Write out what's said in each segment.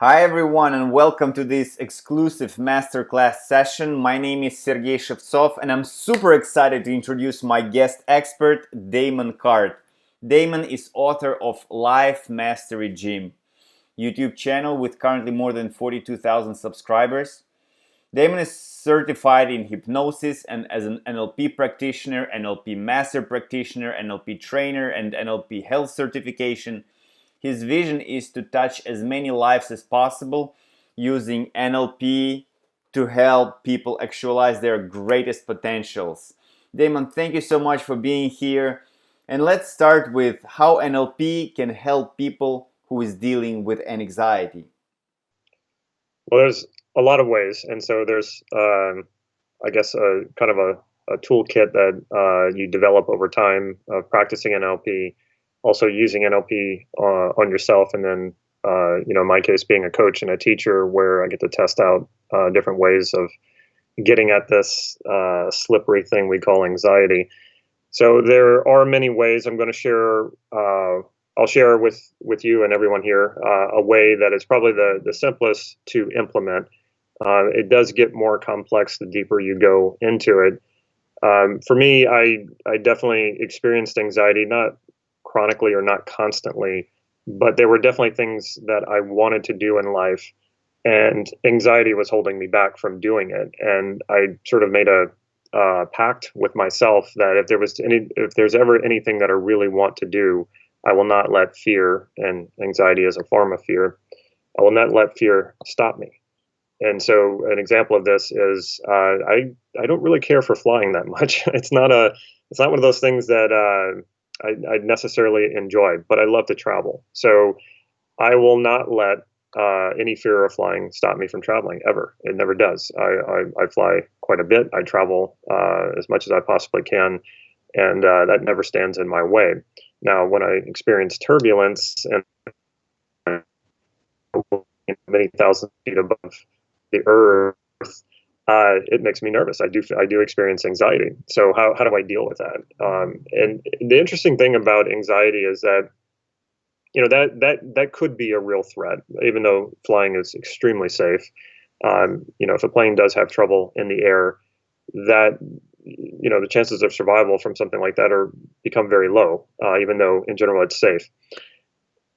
Hi everyone and welcome to this exclusive masterclass session. My name is Sergey Shevtsov and I'm super excited to introduce my guest expert, Damon Cart. Damon is author of Life Mastery Gym, YouTube channel with currently more than 42,000 subscribers. Damon is certified in hypnosis and as an NLP practitioner, NLP master practitioner, NLP trainer, and NLP health certification. His vision is to touch as many lives as possible using NLP to help people actualize their greatest potentials. Damon, thank you so much for being here. And let's start with how NLP can help people who is dealing with anxiety. Well, there's a lot of ways, and so there's, I guess, a kind of a toolkit that you develop over time of practicing NLP, also using NLP on yourself, and then, in my case, being a coach and a teacher, where I get to test out different ways of getting at this slippery thing we call anxiety. So there are many ways. I'm going to share. I'll share with you and everyone here a way that is probably the simplest to implement. It does get more complex the deeper you go into it. For me, I definitely experienced anxiety, not chronically or not constantly, but there were definitely things that I wanted to do in life, and anxiety was holding me back from doing it. And I sort of made a pact with myself that if there's ever anything that I really want to do, I will not let fear, and anxiety is a form of fear, I will not let fear stop me. And so an example of this is I don't really care for flying that much. It's not one of those things that I necessarily enjoy, but I love to travel. So I will not let any fear of flying stop me from traveling ever. It never does. I fly quite a bit. I travel as much as I possibly can, and that never stands in my way. Now, when I experience turbulence and many thousand feet above the earth, it makes me nervous. I do experience anxiety. So how do I deal with that? And the interesting thing about anxiety is that that could be a real threat, even though flying is extremely safe. If a plane does have trouble in the air, that the chances of survival from something like that are become very low, even though in general it's safe.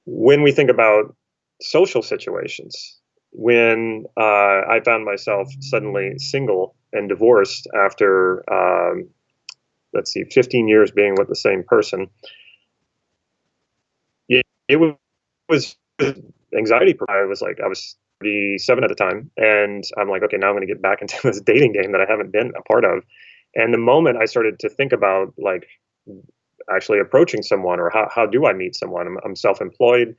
When we think about social situations, when I found myself suddenly single and divorced after, let's see, 15 years being with the same person, it was anxiety. I was 37 at the time, and I'm like, okay, now I'm going to get back into this dating game that I haven't been a part of. And the moment I started to think about like actually approaching someone, or how do I meet someone? I'm self-employed.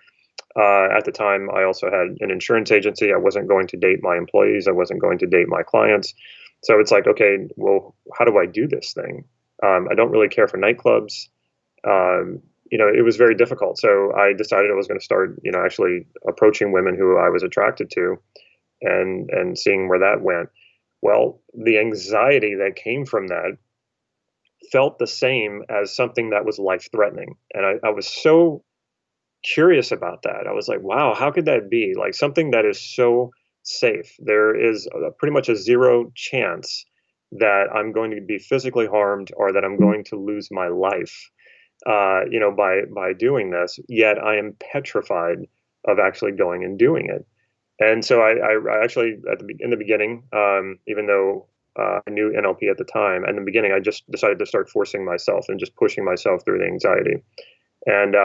At the time, I also had an insurance agency. I wasn't going to date my employees. I wasn't going to date my clients. So it's like, okay, well, how do I do this thing? I don't really care for nightclubs. It was very difficult. So I decided I was going to start, actually approaching women who I was attracted to, and seeing where that went. Well, the anxiety that came from that felt the same as something that was life threatening. And I was so curious about that. I was like, wow, how could that be? Like something that is so safe. There is pretty much a zero chance that I'm going to be physically harmed or that I'm going to lose my life, by doing this. Yet I am petrified of actually going and doing it. And so I actually in the beginning, even though I knew NLP at the time, in the beginning, I just decided to start forcing myself and just pushing myself through the anxiety. And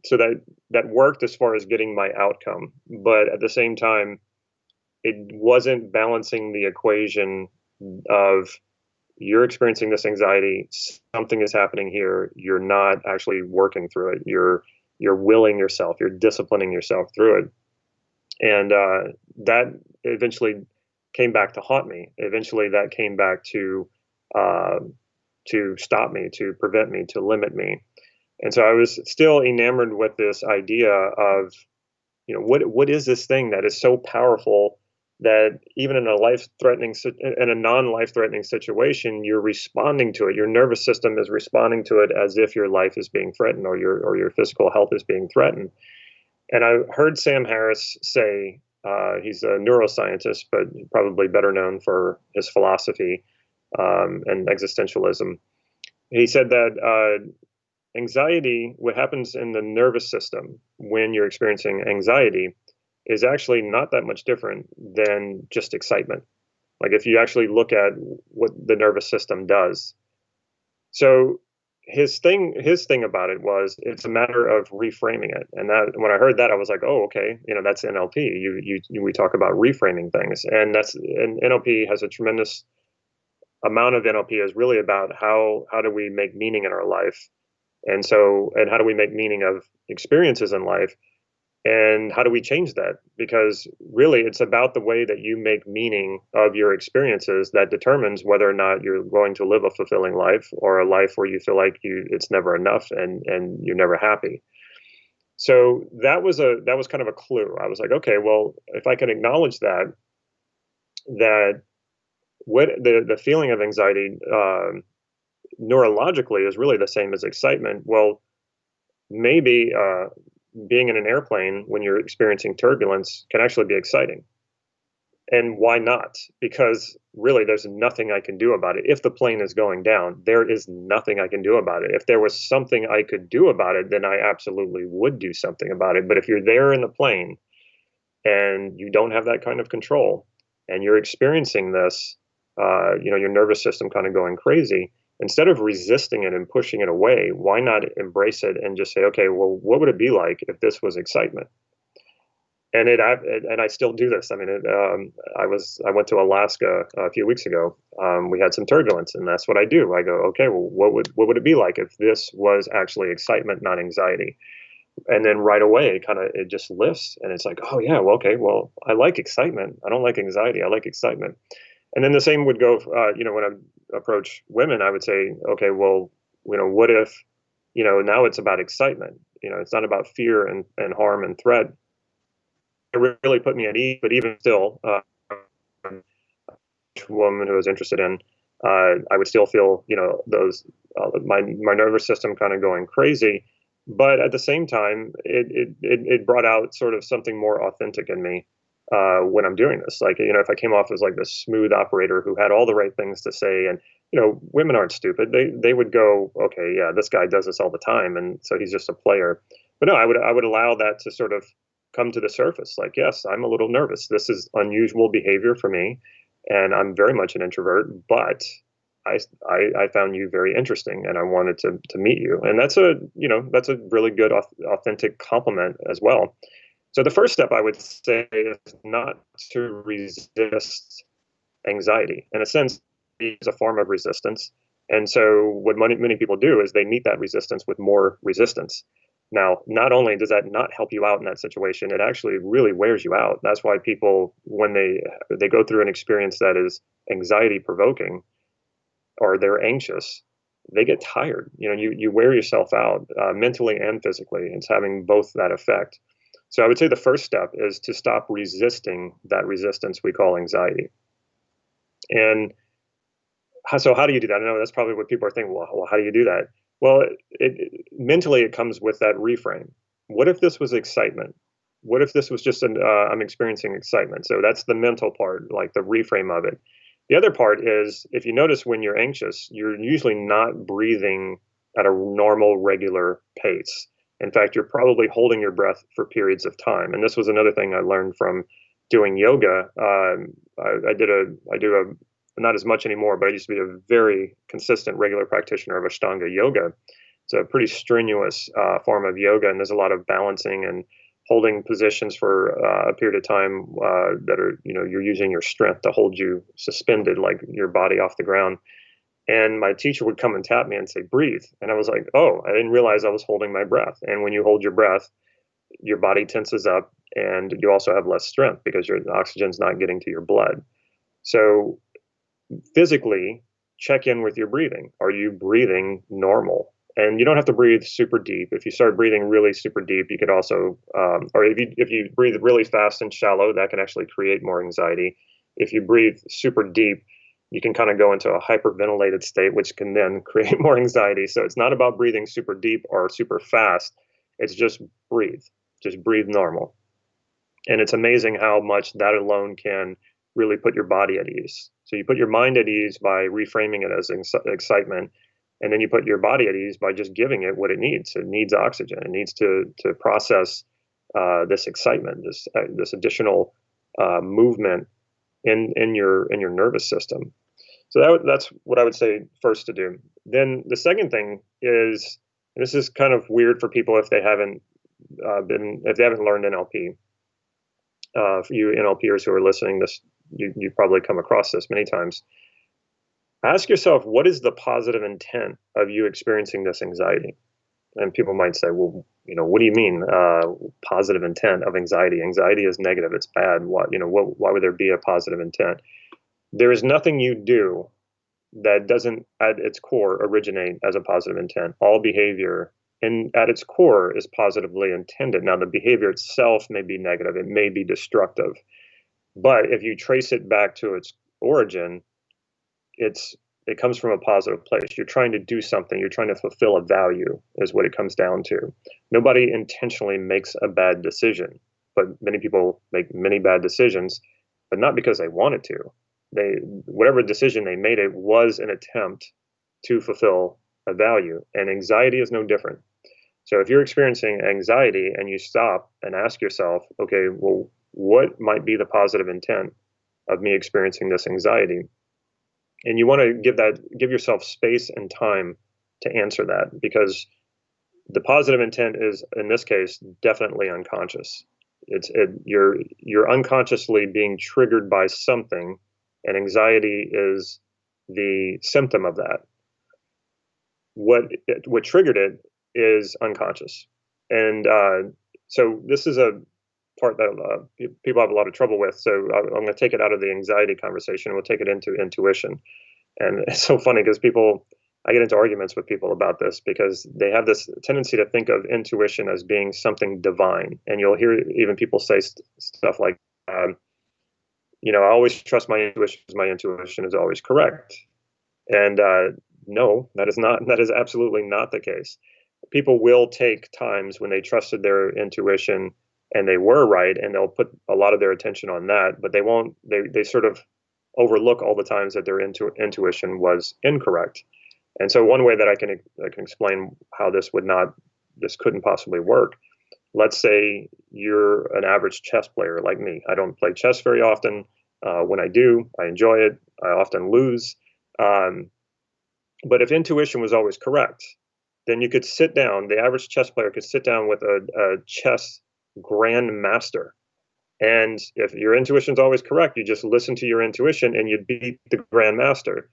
so that worked as far as getting my outcome, but at the same time, it wasn't balancing the equation of you're experiencing this anxiety, something is happening here, you're not actually working through it, you're willing yourself, you're disciplining yourself through it. And that eventually came back to haunt me. Eventually, that came back uh, to stop me, to prevent me, to limit me. And so I was still enamored with this idea of, what is this thing that is so powerful that even in a non-life threatening situation, you're responding to it. Your nervous system is responding to it as if your life is being threatened, or your physical health is being threatened. And I heard Sam Harris say, he's a neuroscientist, but probably better known for his philosophy and existentialism. He said that anxiety, what happens in the nervous system when you're experiencing anxiety, is actually not that much different than just excitement. Like if you actually look at what the nervous system does. So his thing about it was it's a matter of reframing it. And that when I heard that, I was like, oh, okay, that's NLP. We talk about reframing things, and NLP has a tremendous amount of NLP is really about how do we make meaning in our life, and how do we make meaning of experiences in life, and how do we change that? Because really, it's about the way that you make meaning of your experiences that determines whether or not you're going to live a fulfilling life or a life where you feel like it's never enough and you're never happy. So that was kind of a clue. I was like, okay, well, if I can acknowledge that what the feeling of anxiety neurologically is really the same as excitement. Well, maybe being in an airplane when you're experiencing turbulence can actually be exciting. And why not? Because really, there's nothing I can do about it. If the plane is going down, there is nothing I can do about it. If there was something I could do about it, then I absolutely would do something about it. But if you're there in the plane and you don't have that kind of control and you're experiencing this, your nervous system kind of going crazy, instead of resisting it and pushing it away, why not embrace it and just say, okay, well, what would it be like if this was excitement? And I still do this. I mean, I went to Alaska a few weeks ago. We had some turbulence, and that's what I do. I go, okay, well, what would it be like if this was actually excitement, not anxiety? And then right away, it just lifts, and it's like, oh yeah, well, okay, well, I like excitement. I don't like anxiety. I like excitement. And then the same would go, when I approach women, I would say, okay, well, what if, now it's about excitement. It's not about fear and harm and threat. It really put me at ease. But even still, woman who was interested in, I would still feel, those my nervous system kind of going crazy. But at the same time, it brought out sort of something more authentic in me when I'm doing this. Like, if I came off as like this smooth operator who had all the right things to say, and women aren't stupid. They would go, okay, yeah, this guy does this all the time, and so he's just a player. But no, I would allow that to sort of come to the surface. Like, yes, I'm a little nervous. This is unusual behavior for me, and I'm very much an introvert. But I found you very interesting, and I wanted to meet you. And that's a really good authentic compliment as well. So the first step I would say is not to resist anxiety. In a sense, it's a form of resistance. And so what many people do is they meet that resistance with more resistance. Now, not only does that not help you out in that situation, it actually really wears you out. That's why people, when they go through an experience that is anxiety provoking or they're anxious, they get tired. You wear yourself out mentally and physically. It's having both that effect. So I would say the first step is to stop resisting that resistance we call anxiety. And so how do you do that? I know that's probably what people are thinking. Well, how do you do that? Well, mentally it comes with that reframe. What if this was excitement? What if this was just I'm experiencing excitement? So that's the mental part, like the reframe of it. The other part is if you notice when you're anxious, you're usually not breathing at a normal, regular pace. In fact, you're probably holding your breath for periods of time. And this was another thing I learned from doing yoga. I do a not as much anymore, but I used to be a very consistent, regular practitioner of Ashtanga yoga. It's a pretty strenuous form of yoga, and there's a lot of balancing and holding positions for a period of time that are, you're using your strength to hold you suspended, like your body off the ground. And my teacher would come and tap me and say, breathe. And I was like, oh, I didn't realize I was holding my breath. And when you hold your breath, your body tenses up and you also have less strength because the oxygen's not getting to your blood. So physically, check in with your breathing. Are you breathing normal? And you don't have to breathe super deep. If you start breathing really super deep, you could also, or if you breathe really fast and shallow, that can actually create more anxiety. If you breathe super deep, you can kind of go into a hyperventilated state, which can then create more anxiety. So it's not about breathing super deep or super fast. It's just breathe. just breathe normal. And it's amazing how much that alone can really put your body at ease. So you put your mind at ease by reframing it as excitement, and then you put your body at ease by just giving it what it needs. It needs oxygen. It needs to process this excitement, this additional movement in your nervous system. So that's what I would say first to do. Then the second thing is, and this is kind of weird for people if they haven't learned NLP. For you NLPers who are listening, you've probably come across this many times. Ask yourself, what is the positive intent of you experiencing this anxiety? And people might say, well, what do you mean positive intent of anxiety? Anxiety is negative. It's bad. Why would there be a positive intent? There is nothing you do that doesn't at its core originate as a positive intent. All behavior at its core is positively intended. Now, the behavior itself may be negative. It may be destructive. But if you trace it back to its origin, it comes from a positive place. You're trying to do something. You're trying to fulfill a value is what it comes down to. Nobody intentionally makes a bad decision, but many people make many bad decisions, but not because they wanted to. Whatever decision they made, it was an attempt to fulfill a value, and anxiety is no different. So if you're experiencing anxiety and you stop and ask yourself, okay, well, what might be the positive intent of me experiencing this anxiety? And you want to give yourself space and time to answer that, because the positive intent is, in this case, definitely unconscious. You're unconsciously being triggered by something, and anxiety is the symptom of that. What triggered it is unconscious, and so this is a part that people have a lot of trouble with. So I'm going to take it out of the anxiety conversation. We'll take it into intuition. And it's so funny because I get into arguments with people about this because they have this tendency to think of intuition as being something divine. And you'll hear even people say stuff like, I always trust my intuition because my intuition is always correct. And no, that is absolutely not the case. People will take times when they trusted their intuition and they were right, and they'll put a lot of their attention on that, but they sort of overlook all the times that their intuition was incorrect. And so one way that I can explain how this couldn't possibly work. Let's say you're an average chess player like me. I don't play chess very often. When I do, I enjoy it. I often lose. But if intuition was always correct, then you could sit down, the average chess player could sit down with a chess grandmaster. And if your intuition is always correct, you just listen to your intuition and you beat the grandmaster.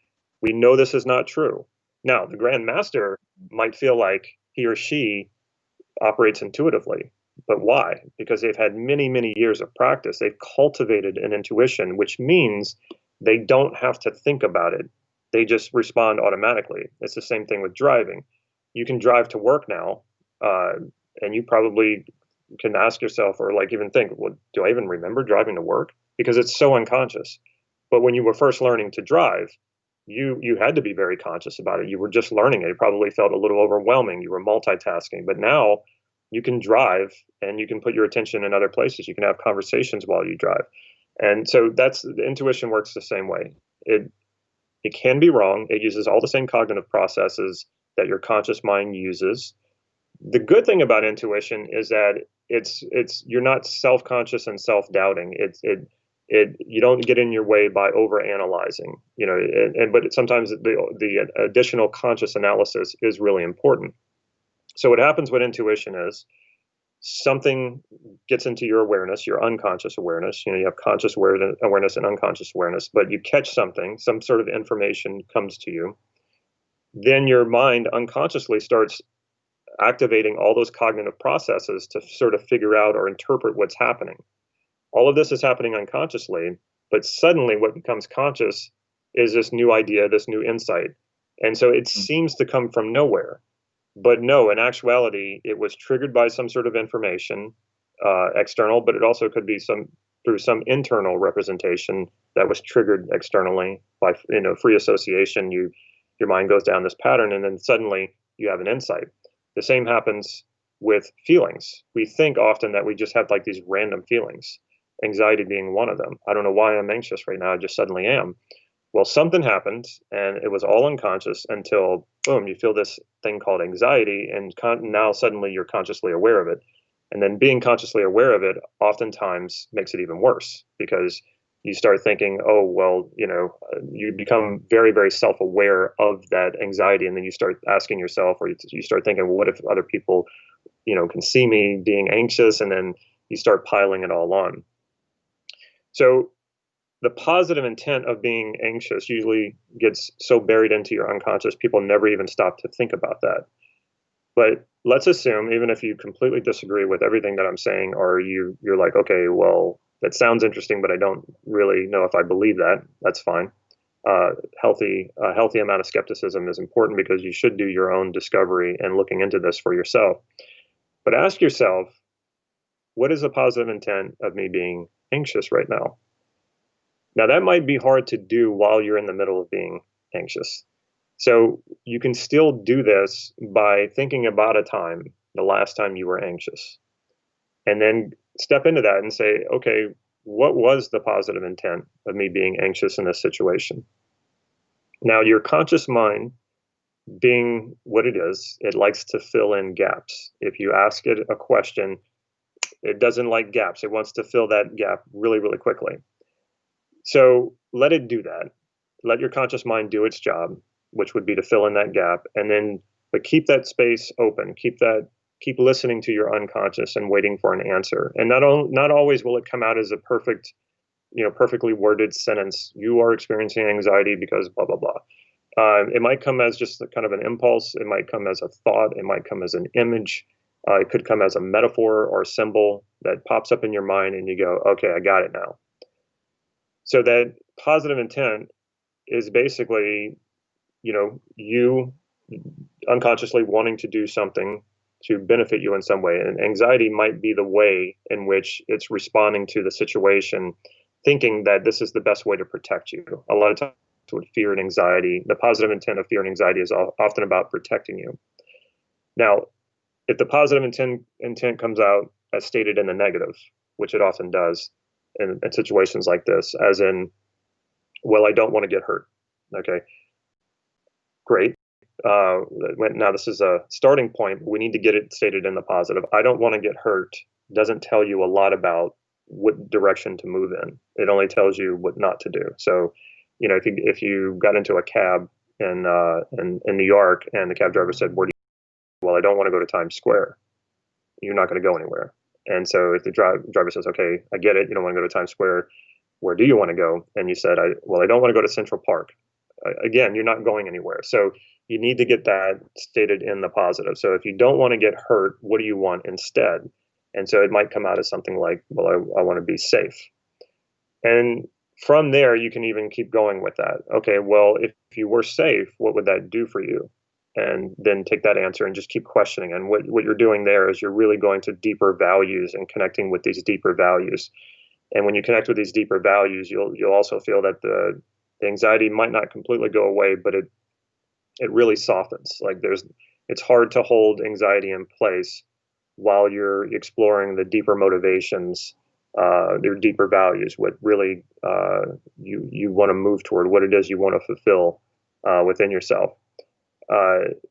We know this is not true. Now, the grandmaster might feel like he or she operates intuitively. But why? Because they've had many, many years of practice. They've cultivated an intuition, which means they don't have to think about it. They just respond automatically. It's the same thing with driving. You can drive to work now, and you probably can ask yourself, or like even think, well, do I even remember driving to work? Because it's so unconscious. But when you were first learning to drive, you had to be very conscious about it. You were just learning it. It probably felt a little overwhelming. You were multitasking. But now you can drive and you can put your attention in other places. You can have conversations while you drive. And so the intuition works the same way. It can be wrong. It uses all the same cognitive processes that your conscious mind uses. The good thing about intuition is that you're not self-conscious and self-doubting. You don't get in your way by over-analyzing, but sometimes the additional conscious analysis is really important. So what happens with intuition is something gets into your awareness, your unconscious awareness. You have conscious awareness and unconscious awareness, but you catch something, some sort of information comes to you. Then your mind unconsciously starts activating all those cognitive processes to sort of figure out or interpret what's happening. All of this is happening unconsciously, but suddenly what becomes conscious is this new idea, this new insight. And so it seems to come from nowhere. But no, in actuality, it was triggered by some sort of information, external, but it also could be through some internal representation that was triggered externally by free association. Your mind goes down this pattern, and then suddenly you have an insight. The same happens with feelings. We think often that we just have like these random feelings, anxiety being one of them. I don't know why I'm anxious right now. I just suddenly am. Well, something happened and it was all unconscious until boom, you feel this thing called anxiety, and now suddenly you're consciously aware of it. And then being consciously aware of it oftentimes makes it even worse because you start thinking, oh, well, you become very, very self aware of that anxiety. And then you start asking yourself, or you start thinking, well, what if other people, can see me being anxious? And then you start piling it all on. So the positive intent of being anxious usually gets so buried into your unconscious, people never even stop to think about that. But let's assume, even if you completely disagree with everything that I'm saying, or you're like, okay, well, that sounds interesting, but I don't really know if I believe that. That's fine. A healthy amount of skepticism is important because you should do your own discovery and looking into this for yourself. But ask yourself, what is the positive intent of me being anxious right now? Now, that might be hard to do while you're in the middle of being anxious. So you can still do this by thinking about a time, the last time you were anxious, and then step into that and say, okay, what was the positive intent of me being anxious in this situation? Now, your conscious mind, being what it is, it likes to fill in gaps. If you ask it a question, it doesn't like gaps. It wants to fill that gap really, really quickly. So let it do that. Let your conscious mind do its job, which would be to fill in that gap, and then but keep that space open. Keep listening to your unconscious and waiting for an answer. And not always will it come out as a perfectly worded sentence. You are experiencing anxiety because blah blah blah. It might come as just kind of an impulse. It might come as a thought. It might come as an image. It could come as a metaphor or a symbol that pops up in your mind, and you go, "Okay, I got it now." So that positive intent is basically, you unconsciously wanting to do something to benefit you in some way. And anxiety might be the way in which it's responding to the situation, thinking that this is the best way to protect you. A lot of times with fear and anxiety, the positive intent of fear and anxiety is often about protecting you. Now, if the positive intent comes out as stated in the negative, which it often does in situations like this, as in, well, I don't want to get hurt. Okay, great. Now this is a starting point. We need to get it stated in the positive. I don't want to get hurt doesn't tell you a lot about what direction to move in. It only tells you what not to do. So, if you got into a cab in New York and the cab driver said, "Where do you?" Well, I don't want to go to Times Square. You're not going to go anywhere. And so if the driver says, "Okay, I get it. You don't want to go to Times Square. Where do you want to go?" And you said, I don't want to go to Central Park." Again, you're not going anywhere. So you need to get that stated in the positive. So if you don't want to get hurt, what do you want instead? And so it might come out as something like, well, I want to be safe. And from there, you can even keep going with that. Okay, well, if you were safe, what would that do for you? And then take that answer and just keep questioning. And what you're doing there is you're really going to deeper values and connecting with these deeper values. And when you connect with these deeper values, you'll also feel that the anxiety might not completely go away, but it really softens. Like it's hard to hold anxiety in place while you're exploring the deeper motivations, their deeper values, what really you want to move toward, what it is you want to fulfill within yourself.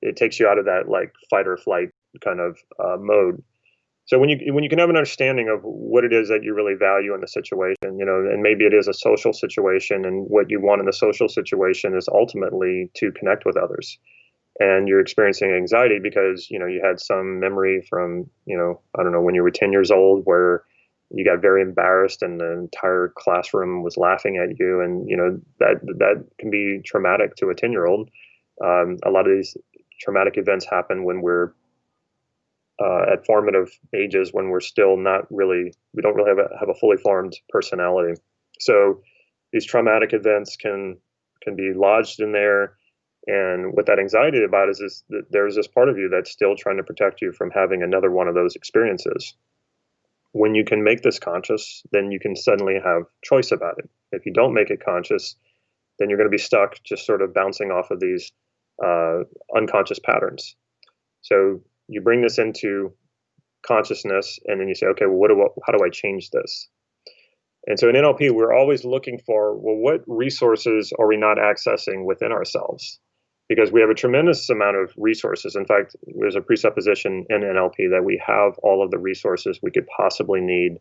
It takes you out of that like fight or flight kind of mode. So when you can have an understanding of what it is that you really value in the situation, and maybe it is a social situation, and what you want in the social situation is ultimately to connect with others. And you're experiencing anxiety because, you had some memory from, I don't know, when you were 10 years old where you got very embarrassed and the entire classroom was laughing at you. And, that can be traumatic to a 10-year-old. A lot of these traumatic events happen when we're at formative ages, when we're still we don't really have a fully formed personality. So these traumatic events can be lodged in there. And what that anxiety about is that there's this part of you that's still trying to protect you from having another one of those experiences. When you can make this conscious, then you can suddenly have choice about it. If you don't make it conscious, then you're going to be stuck just sort of bouncing off of these unconscious patterns. So you bring this into consciousness, and then you say, okay, well, how do I change this? And so in NLP, we're always looking for, well, what resources are we not accessing within ourselves? Because we have a tremendous amount of resources. In fact, there's a presupposition in NLP that we have all of the resources we could possibly need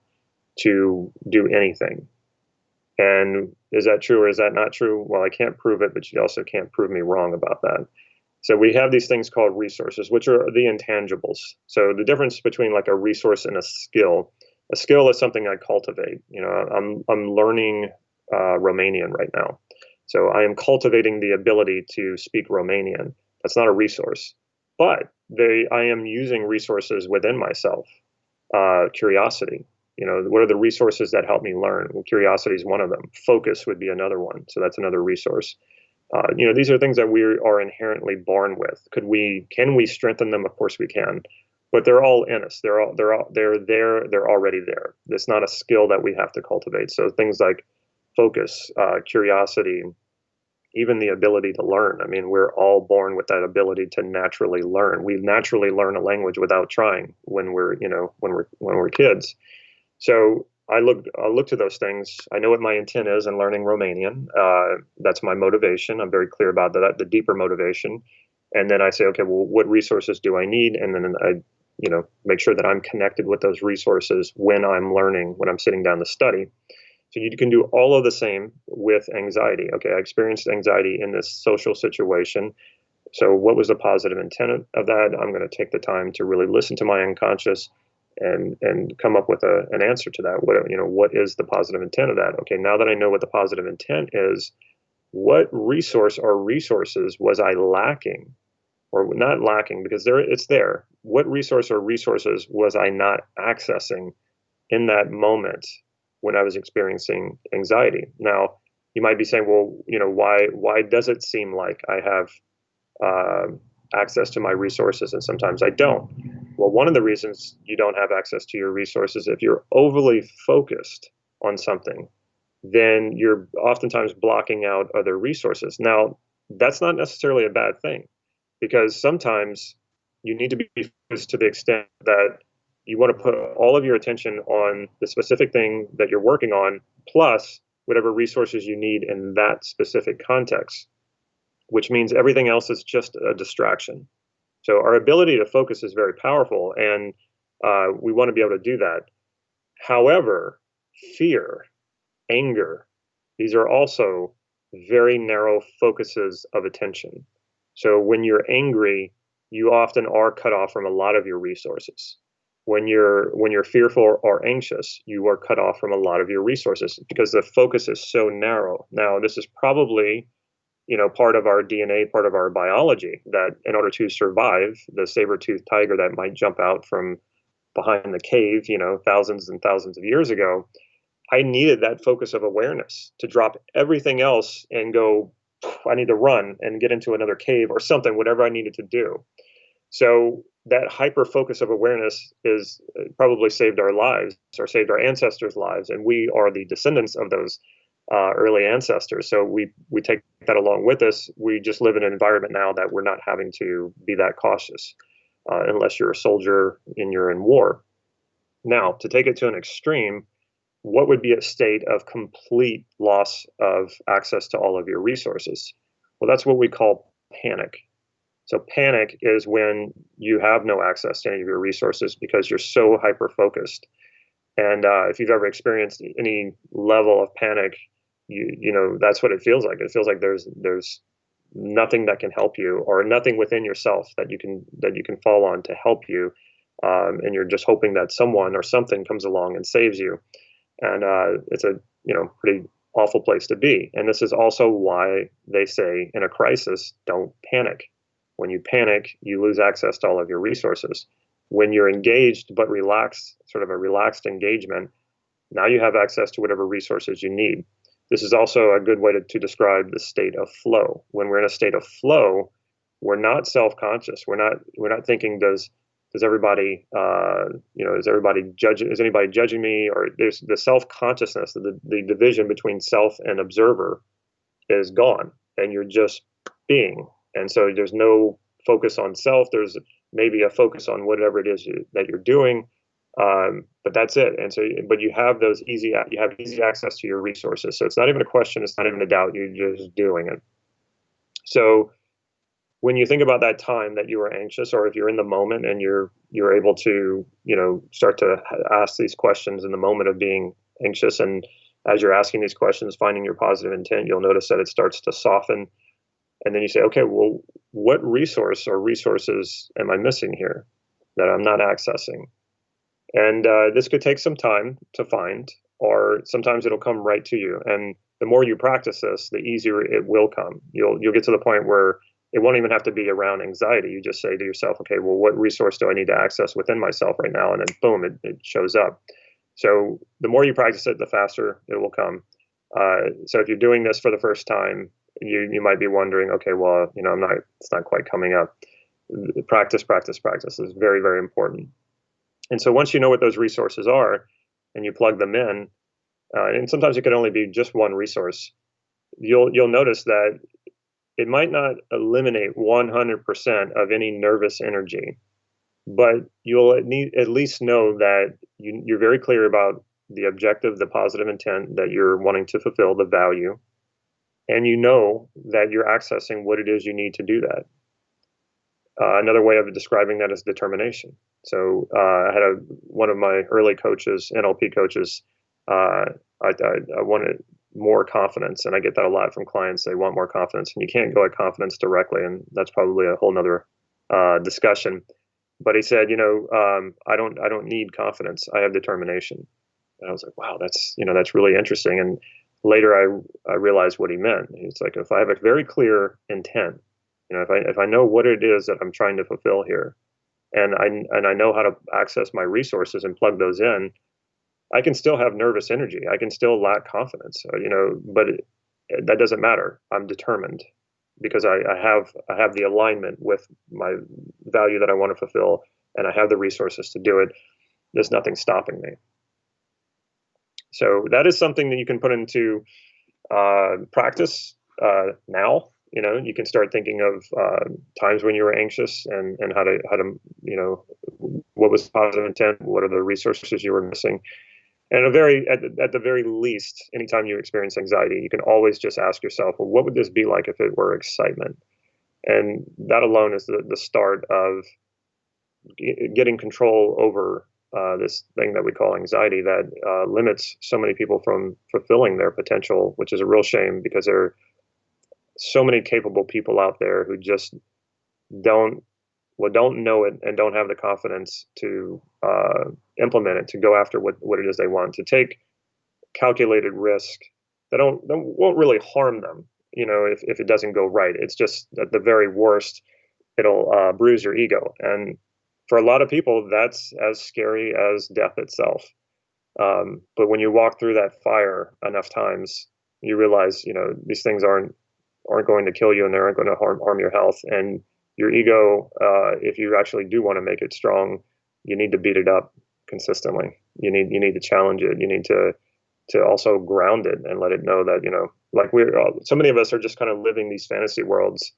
to do anything. And is that true or is that not true? Well, I can't prove it, but you also can't prove me wrong about that. So we have these things called resources, which are the intangibles. So the difference between like a resource and a skill is something I cultivate. I'm learning Romanian right now. So I am cultivating the ability to speak Romanian. That's not a resource, but I am using resources within myself. Curiosity. What are the resources that help me learn? Well, curiosity is one of them. Focus would be another one. So that's another resource. These are things that we are inherently born with. Can we strengthen them? Of course we can, but they're all in us. They're there. They're already there. It's not a skill that we have to cultivate. So things like focus, curiosity, even the ability to learn. I mean, we're all born with that ability to naturally learn. We naturally learn a language without trying when we're kids. So I look to those things. I know what my intent is in learning Romanian. That's my motivation. I'm very clear about that, the deeper motivation. And then I say, okay, well, what resources do I need? And then I, make sure that I'm connected with those resources when I'm learning, when I'm sitting down to study. So you can do all of the same with anxiety. Okay, I experienced anxiety in this social situation. So what was the positive intent of that? I'm going to take the time to really listen to my unconscious and come up with an answer to that. What is the positive intent of that? Okay, now that I know what the positive intent is, what resource or resources was I lacking, or not lacking, because it's there. What resource or resources was I not accessing in that moment when I was experiencing anxiety? Now, you might be saying, well, why does it seem like I have access to my resources and sometimes I don't? Well, one of the reasons you don't have access to your resources, if you're overly focused on something, then you're oftentimes blocking out other resources. Now, that's not necessarily a bad thing, because sometimes you need to be focused to the extent that you want to put all of your attention on the specific thing that you're working on, plus whatever resources you need in that specific context, which means everything else is just a distraction. So our ability to focus is very powerful, and we want to be able to do that. However, fear, anger, these are also very narrow focuses of attention. So when you're angry, you often are cut off from a lot of your resources. When you're fearful or anxious, you are cut off from a lot of your resources because the focus is so narrow. Now, this is probably part of our DNA, part of our biology, that in order to survive, the saber-toothed tiger that might jump out from behind the cave, thousands and thousands of years ago, I needed that focus of awareness to drop everything else and go, I need to run and get into another cave or something, whatever I needed to do. So that hyper focus of awareness is probably saved our lives or saved our ancestors' lives, and we are the descendants of those early ancestors. So we take that along with us. We just live in an environment now that we're not having to be that cautious unless you're a soldier and you're in war. Now, to take it to an extreme, what would be a state of complete loss of access to all of your resources? Well, that's what we call panic. So panic is when you have no access to any of your resources because you're so hyper-focused. And if you've ever experienced any level of panic, that's what it feels like. It feels like there's nothing that can help you, or nothing within yourself that you can fall on to help you, and you're just hoping that someone or something comes along and saves you. And it's a pretty awful place to be. And this is also why they say in a crisis, don't panic. When you panic, you lose access to all of your resources. When you're engaged but relaxed, sort of a relaxed engagement, now you have access to whatever resources you need. This is also a good way to describe the state of flow. When we're in a state of flow, we're not self-conscious. We're not thinking, does everybody is anybody judging me? Or there's the self-consciousness, the division between self and observer is gone, and you're just being. And so there's no focus on self. There's maybe a focus on whatever it is that you're doing, But that's it. And so, but you have you have easy access to your resources. So it's not even a question. It's not even a doubt. You're just doing it. So when you think about that time that you were anxious, or if you're in the moment and you're able to, start to ask these questions in the moment of being anxious, and as you're asking these questions, finding your positive intent, you'll notice that it starts to soften. And then you say, okay, well, what resource or resources am I missing here that I'm not accessing? And this could take some time to find, or sometimes it'll come right to you. And the more you practice this, the easier it will come. You'll get to the point where it won't even have to be around anxiety. You just say to yourself, okay, well, what resource do I need to access within myself right now? And then boom, it shows up. So the more you practice it, the faster it will come. So if you're doing this for the first time, you might be wondering, okay, well, it's not quite coming up. Practice, practice, practice is very, very important. And so once you know what those resources are and you plug them in, and sometimes it can only be just one resource, you'll notice that it might not eliminate 100% of any nervous energy, but you'll at least know that you're very clear about the objective, the positive intent that you're wanting to fulfill, the value, and you know that you're accessing what it is you need to do that. Another way of describing that is determination. So I had one of my early coaches, NLP coaches. I wanted more confidence, and I get that a lot from clients. They want more confidence, and you can't go at confidence directly, and that's probably a whole nother discussion. But he said, I don't need confidence. I have determination. And I was like, wow, that's really interesting. And later I realized what he meant. It's like, if I have a very clear intent, if I know what it is that I'm trying to fulfill here, and I know how to access my resources and plug those in, I can still have nervous energy. I can still lack confidence, but that doesn't matter. I'm determined because I have the alignment with my value that I want to fulfill, and I have the resources to do it. There's nothing stopping me. So that is something that you can put into practice now. You can start thinking of times when you were anxious, and how to what was positive intent, what are the resources you were missing. And at the very least, anytime you experience anxiety, you can always just ask yourself, well, what would this be like if it were excitement? And that alone is the start of getting control over this thing that we call anxiety that limits so many people from fulfilling their potential, which is a real shame, because there are so many capable people out there who just don't know it and don't have the confidence to implement it, to go after what it is they want, to take calculated risk that won't really harm them, if it doesn't go right. It's just at the very worst, it'll bruise your ego. And for a lot of people, that's as scary as death itself. But when you walk through that fire enough times, you realize, these things aren't going to kill you, and they aren't going to harm your health. And your ego, if you actually do want to make it strong, you need to beat it up consistently. You need to challenge it. You need to also ground it and let it know that, like so many of us are just kind of living these fantasy worlds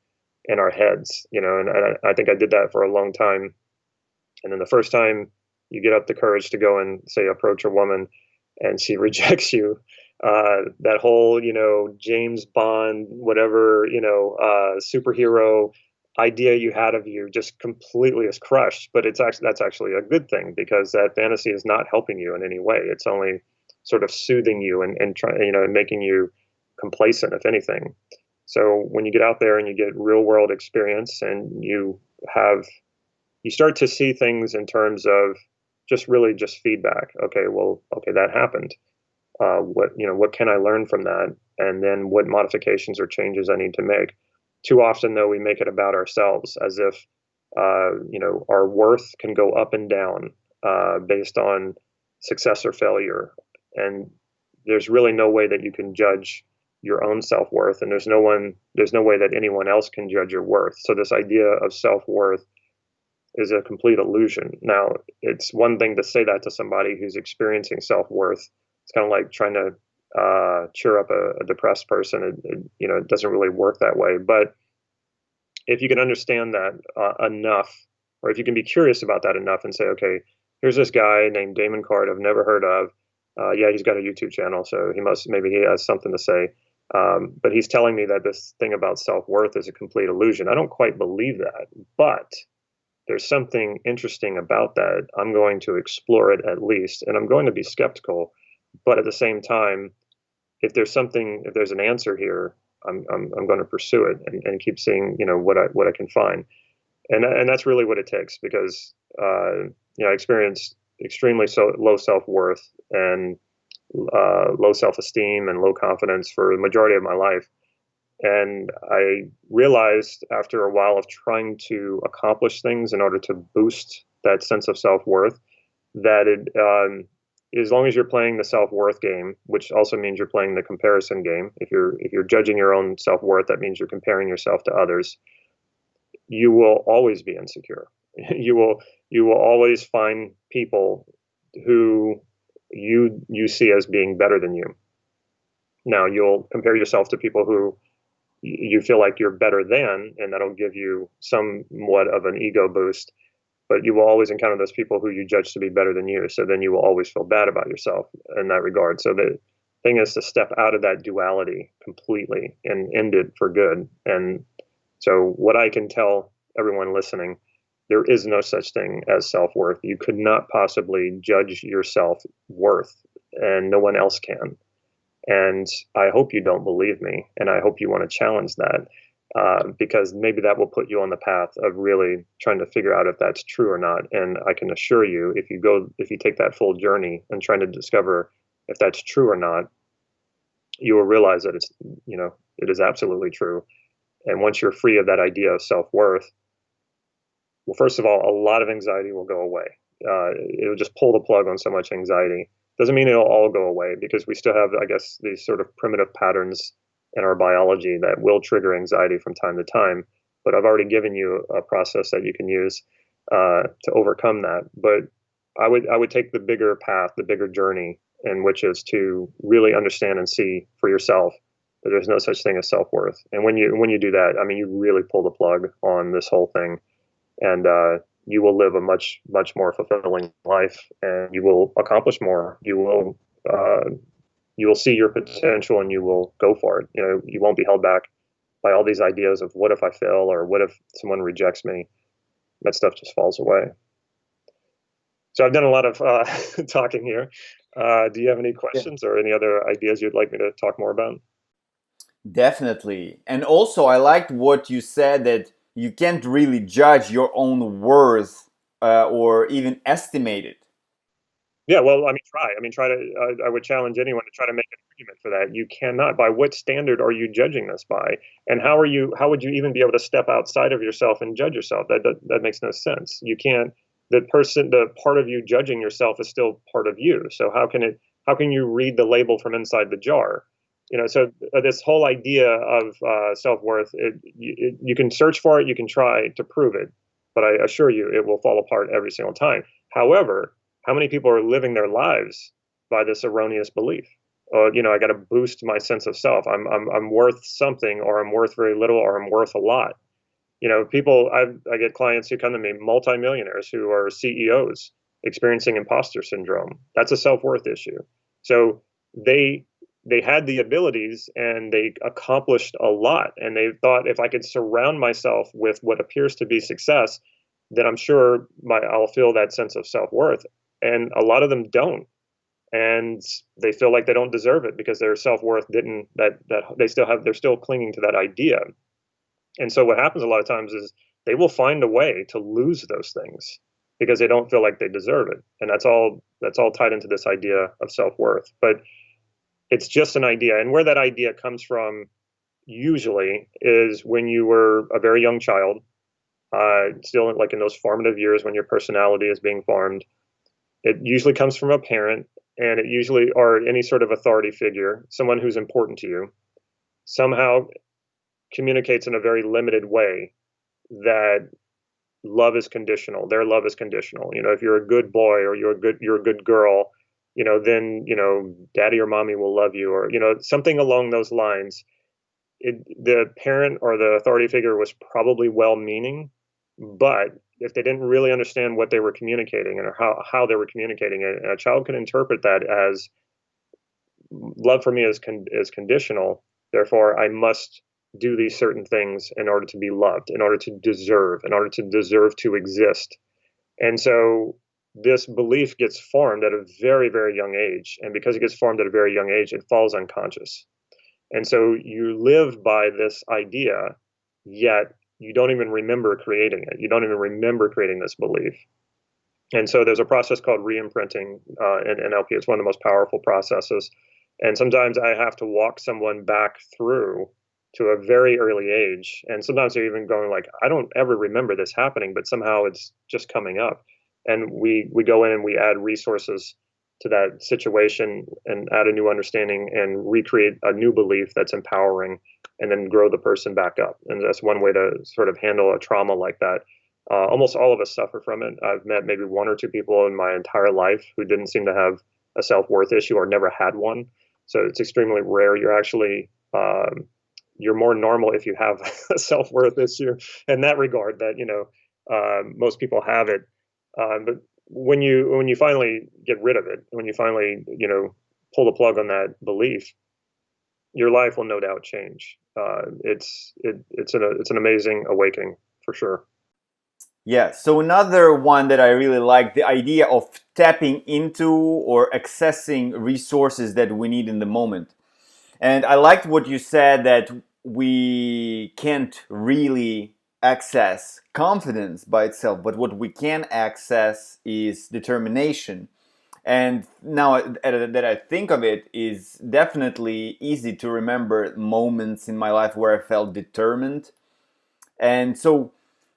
in our heads, and I think I did that for a long time. And then the first time you get up the courage to go and say approach a woman and she rejects you, that whole, James Bond, whatever, superhero idea you had of you just completely is crushed. But that's actually a good thing, because that fantasy is not helping you in any way. It's only sort of soothing you and trying, making you complacent, if anything. So when you get out there and you get real world experience, and you start to see things in terms of just feedback. Okay, that happened. What can I learn from that? And then what modifications or changes I need to make? Too often, though, we make it about ourselves, as if, our worth can go up and down based on success or failure. And there's really no way that you can judge your own self-worth, and there's no way that anyone else can judge your worth. So this idea of self-worth is a complete illusion. Now, it's one thing to say that to somebody who's experiencing self-worth. It's kind of like trying to cheer up a depressed person. It doesn't really work that way. But if you can understand that enough, or if you can be curious about that enough and say, okay, here's this guy named Damon Cart I've never heard of. Yeah, he's got a YouTube channel, so maybe he has something to say. But he's telling me that this thing about self-worth is a complete illusion. I don't quite believe that, but there's something interesting about that. I'm going to explore it at least, and I'm going to be skeptical. But at the same time, if there's an answer here, I'm going to pursue it and keep seeing, what I can find. And that's really what it takes, because I experienced extremely low self-worth and low self-esteem and low confidence for the majority of my life. And I realized after a while of trying to accomplish things in order to boost that sense of self-worth, that as long as you're playing the self-worth game, which also means you're playing the comparison game. If you're judging your own self-worth, that means you're comparing yourself to others. You will always be insecure. You will always find people who you see as being better than you. Now, you'll compare yourself to people who you feel like you're better than, and that'll give you somewhat of an ego boost. But you will always encounter those people who you judge to be better than you. So then you will always feel bad about yourself in that regard. So the thing is to step out of that duality completely and end it for good. And so what I can tell everyone listening, there is no such thing as self-worth. You could not possibly judge your self-worth, and no one else can. And I hope you don't believe me, and I hope you want to challenge that, because maybe that will put you on the path of really trying to figure out if that's true or not. And I can assure you, if you take that full journey and trying to discover if that's true or not, you will realize that it is absolutely true. And once you're free of that idea of self-worth, well, first of all, a lot of anxiety will go away. It'll just pull the plug on so much anxiety. Doesn't mean it'll all go away, because we still have, I guess, these sort of primitive patterns in our biology that will trigger anxiety from time to time. But I've already given you a process that you can use to overcome that. But I would take the bigger path, the bigger journey, in which is to really understand and see for yourself that there's no such thing as self-worth. And when you do that, I mean, you really pull the plug on this whole thing, and you will live a much, much more fulfilling life, and you will accomplish more. You will see your potential, and you will go for it. You won't be held back by all these ideas of what if I fail, or what if someone rejects me. That stuff just falls away. So I've done a lot of talking here. Do you have any questions or any other ideas you'd like me to talk more about? Definitely. And also, I liked what you said, that you can't really judge your own worth or even estimate it. Yeah, well, I mean, try. I mean, try to. I would challenge anyone to try to make an argument for that. You cannot. By what standard are you judging this by? And how are you? How would you even be able to step outside of yourself and judge yourself? That makes no sense. You can't. The part of you judging yourself is still part of you. So how can it? How can you read the label from inside the jar? So this whole idea of self-worth, you can search for it, you can try to prove it, but I assure you it will fall apart every single time. However, how many people are living their lives by this erroneous belief? I got to boost my sense of self. I'm worth something, or I'm worth very little, or I'm worth a lot. People, I get clients who come to me, multimillionaires who are CEOs experiencing imposter syndrome. That's a self-worth issue. So they had the abilities and they accomplished a lot, and they thought, if I could surround myself with what appears to be success, then I'm sure I'll feel that sense of self-worth. And a lot of them don't, and they feel like they don't deserve it because their self-worth didn't that they're still clinging to that idea. And so what happens a lot of times is they will find a way to lose those things because they don't feel like they deserve it. And that's all tied into this idea of self-worth. But it's just an idea. And where that idea comes from usually is when you were a very young child, still like in those formative years when your personality is being formed. It usually comes from a parent, and it usually, or any sort of authority figure, someone who's important to you, somehow communicates in a very limited way that love is conditional. Their love is conditional. If you're a good boy or you're a good girl, then daddy or mommy will love you, or something along those lines. The parent or the authority figure was probably well-meaning, But if they didn't really understand what they were communicating and how they were communicating it, a child can interpret that as love for me is conditional. Therefore, I must do these certain things in order to be loved, in order to deserve to exist. And so this belief gets formed at a very, very young age. And because it gets formed at a very young age, it falls unconscious. And so you live by this idea, yet you don't even remember creating it. You don't even remember creating this belief. And so there's a process called re-imprinting in NLP. It's one of the most powerful processes. And sometimes I have to walk someone back through to a very early age. And sometimes they're even going like, I don't ever remember this happening, but somehow it's just coming up. And we go in and we add resources to that situation and add a new understanding and recreate a new belief that's empowering and then grow the person back up. And that's one way to sort of handle a trauma like that. Almost all of us suffer from it. I've met maybe one or two people in my entire life who didn't seem to have a self-worth issue or never had one. So it's extremely rare. You're actually you're more normal if you have a self-worth issue in that regard. That most people have it, but when you finally get rid of it, when you finally pull the plug on that belief, your life will no doubt change. It's an amazing awakening for sure. Yeah, so another one that I really like, the idea of tapping into or accessing resources that we need in the moment. And I liked what you said, that we can't really access confidence by itself, but what we can access is determination. And now that I think of it, is definitely easy to remember moments in my life where I felt determined. And so,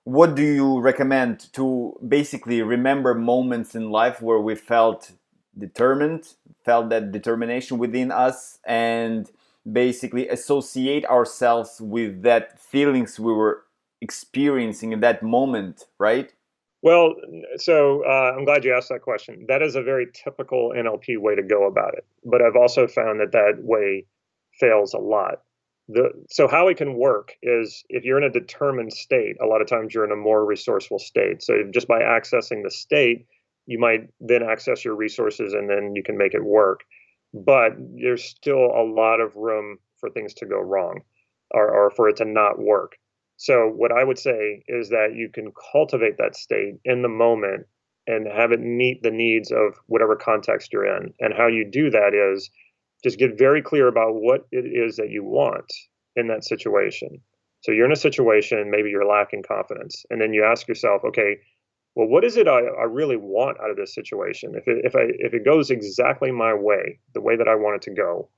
what do you recommend to basically remember moments in life where we felt determined, felt that determination within us, and basically associate ourselves with that feelings we were experiencing in that moment, right? Well, so I'm glad you asked that question. That is a very typical NLP way to go about it. But I've also found that that way fails a lot. So how it can work is if you're in a determined state, a lot of times you're in a more resourceful state. So just by accessing the state, you might then access your resources and then you can make it work. But there's still a lot of room for things to go wrong or for it to not work. So what I would say is that you can cultivate that state in the moment and have it meet the needs of whatever context you're in. And how you do that is just get very clear about what it is that you want in that situation. So you're in a situation, maybe you're lacking confidence, and then you ask yourself, okay, well, what is it I really want out of this situation? If it goes exactly my way, the way that I want it to go,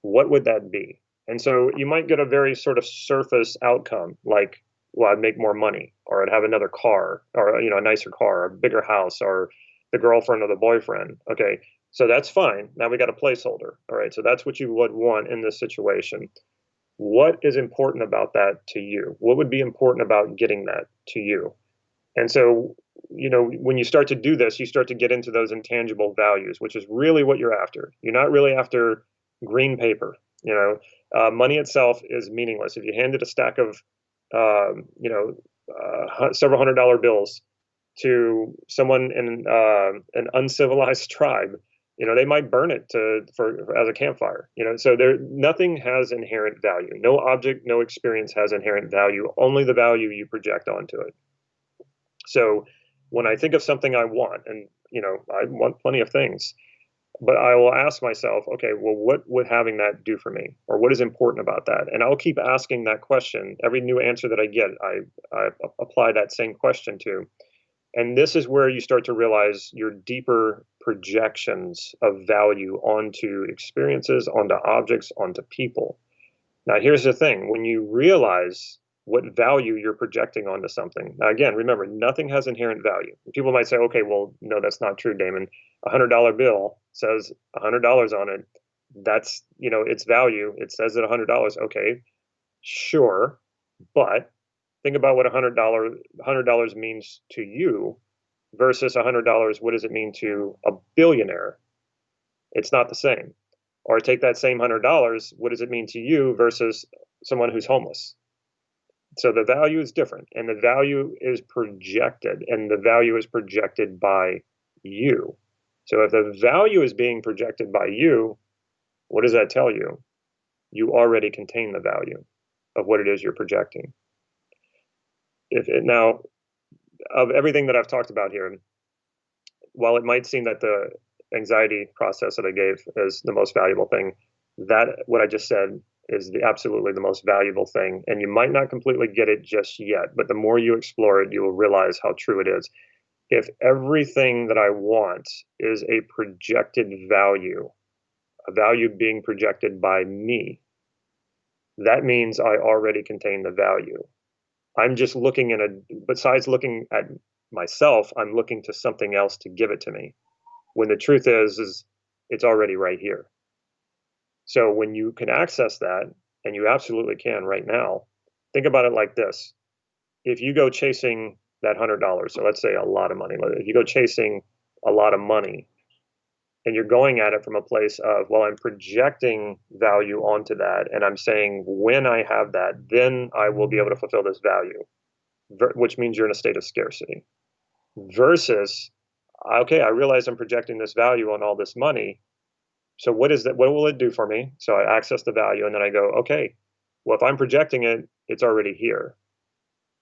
what would that be? And so you might get a very sort of surface outcome, like, well, I'd make more money, or I'd have another car, or a nicer car, a bigger house, or the girlfriend or the boyfriend. Okay, so that's fine. Now we got a placeholder. All right, so that's what you would want in this situation. What is important about that to you? What would be important about getting that to you? And so, when you start to do this, you start to get into those intangible values, which is really what you're after. You're not really after green paper. Money itself is meaningless. If you handed a stack of, several $100 bills to someone in an uncivilized tribe, they might burn it for as a campfire. So nothing has inherent value. No object, no experience has inherent value. Only the value you project onto it. So when I think of something I want, and I want plenty of things, but I will ask myself, okay, well, what would having that do for me, or what is important about that? And I'll keep asking that question. Every new answer that I get, I apply that same question to. And this is where you start to realize your deeper projections of value onto experiences, onto objects, onto people. Now, here's the thing: when you realize what value you're projecting onto something. Now, again, remember, nothing has inherent value. People might say, okay, well, no, that's not true, Damon. $100 bill says $100 on it. That's, its value. It says it $100. Okay, sure. But think about what $100 means to you versus $100. What does it mean to a billionaire? It's not the same. Or take that same $100. What does it mean to you versus someone who's homeless? So the value is different, and the value is projected, and the value is projected by you. So if the value is being projected by you, what does that tell you? You already contain the value of what it is you're projecting. Now, of everything that I've talked about here, while it might seem that the anxiety process that I gave is the most valuable thing, that what I just said is absolutely the most valuable thing. And you might not completely get it just yet, but the more you explore it, you will realize how true it is. If everything that I want is a projected value, a value being projected by me, that means I already contain the value. I'm just besides looking at myself, I'm looking to something else to give it to me. When the truth is it's already right here. So when you can access that, and you absolutely can right now, think about it like this. If you go chasing that $100, so let's say a lot of money, if you go chasing a lot of money, and you're going at it from a place of, well, I'm projecting value onto that, and I'm saying, when I have that, then I will be able to fulfill this value, which means you're in a state of scarcity. Versus, okay, I realize I'm projecting this value on all this money. So what is that? What will it do for me? So I access the value, and then I go, okay, well, if I'm projecting it, it's already here.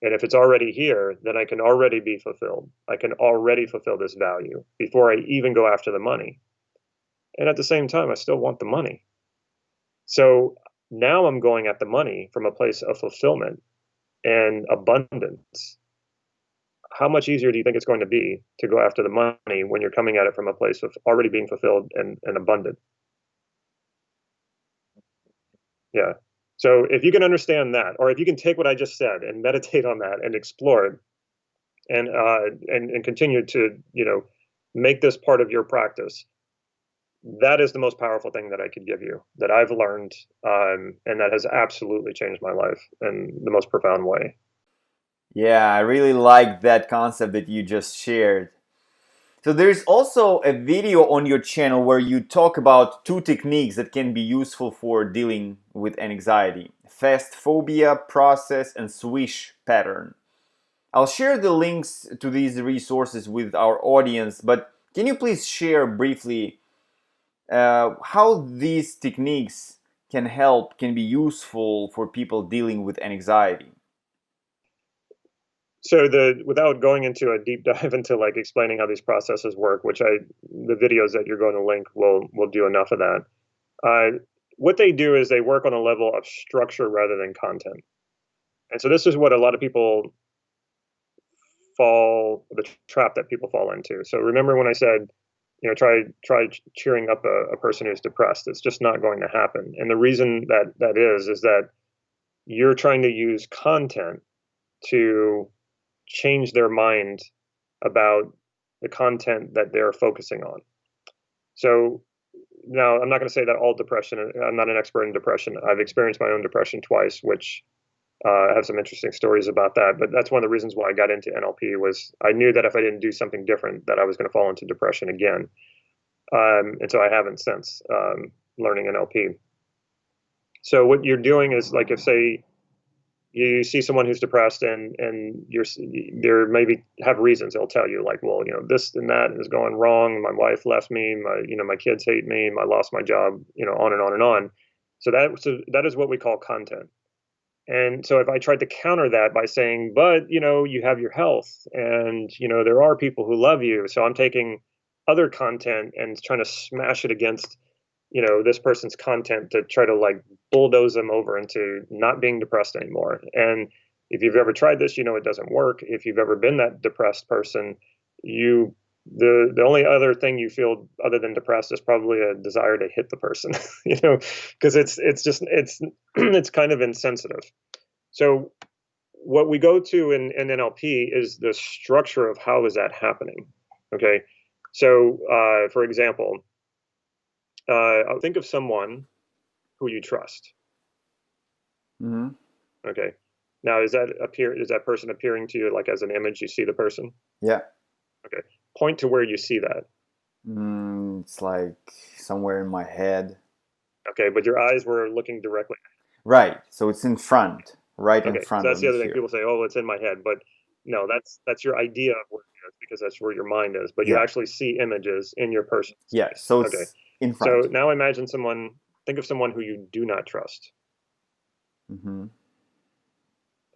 And if it's already here, then I can already be fulfilled. I can already fulfill this value before I even go after the money. And at the same time, I still want the money. So now I'm going at the money from a place of fulfillment and abundance. How much easier do you think it's going to be to go after the money when you're coming at it from a place of already being fulfilled and abundant? Yeah. So if you can understand that, or if you can take what I just said and meditate on that and explore it, and continue to make this part of your practice, that is the most powerful thing that I could give you, that I've learned, and that has absolutely changed my life in the most profound way. Yeah, I really like that concept that you just shared. So there's also a video on your channel where you talk about two techniques that can be useful for dealing with anxiety: fast phobia process and swish pattern. I'll share the links to these resources with our audience, but can you please share briefly how these techniques can be useful for people dealing with anxiety? So without going into a deep dive into like explaining how these processes work, which the videos that you're going to link will do enough of that. What they do is they work on a level of structure rather than content. And so this is what a lot of people the trap that people fall into. So remember when I said, try cheering up a person who's depressed. It's just not going to happen. And the reason that is that you're trying to use content to change their mind about the content that they're focusing on. So now I'm not going to say that all depression, I'm not an expert in depression. I've experienced my own depression twice, which I have some interesting stories about that. But that's one of the reasons why I got into NLP was I knew that if I didn't do something different, that I was going to fall into depression again. And so I haven't since learning NLP. So what you're doing is, like, if say you see someone who's depressed and there maybe have reasons, they'll tell you, like, well, this and that is going wrong. My wife left me. My kids hate me. I lost my job. On and on and on. So that is what we call content. And so if I tried to counter that by saying, but, you have your health, and, there are people who love you. So I'm taking other content and trying to smash it against, this person's content to try to like bulldoze them over into not being depressed anymore. And if you've ever tried this, it doesn't work. If you've ever been that depressed person, the only other thing you feel other than depressed is probably a desire to hit the person, because it's kind of insensitive. So what we go to in NLP is the structure of how is that happening. Okay, so for example, think of someone who you trust. Mm-hmm. Okay, now is that person appearing to you like as an image? You see the person. Yeah. Okay, point to where you see that. It's like somewhere in my head. Okay, but your eyes were looking directly. Right. So it's in front. right in Okay, so front that's of the me other thing. here. People say, "Oh, it's in my head," but no, that's your idea of where it is because that's where your mind is. But you Yeah, actually see images in your personal yeah. space. So Okay, it's in so front. now imagine someone. Think of someone who you do not trust. Hmm.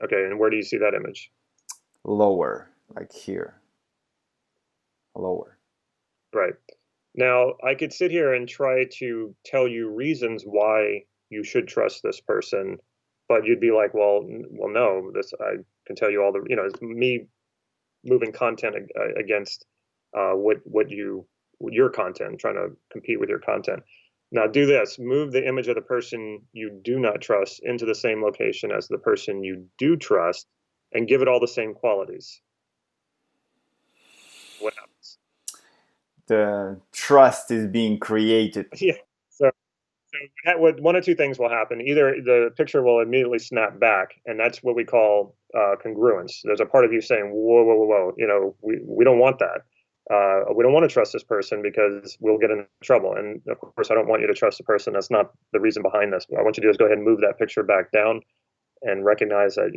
Okay, and where do you see that image? Lower, like here. Lower. Right. Now, I could sit here and try to tell you reasons why you should trust this person, but you'd be like, well, no, this I can tell you all the, it's me moving content against your content, trying to compete with your content. Now, do this: move the image of the person you do not trust into the same location as the person you do trust, and give it all the same qualities. What happens? The trust is being created. Yeah. So one of two things will happen. Either the picture will immediately snap back, and that's what we call congruence. There's a part of you saying, "Whoa, whoa, whoa, whoa! We don't want that. We don't want to trust this person because we'll get in trouble." And of course, I don't want you to trust the person. That's not the reason behind this. What I want you to do is go ahead and move that picture back down and recognize that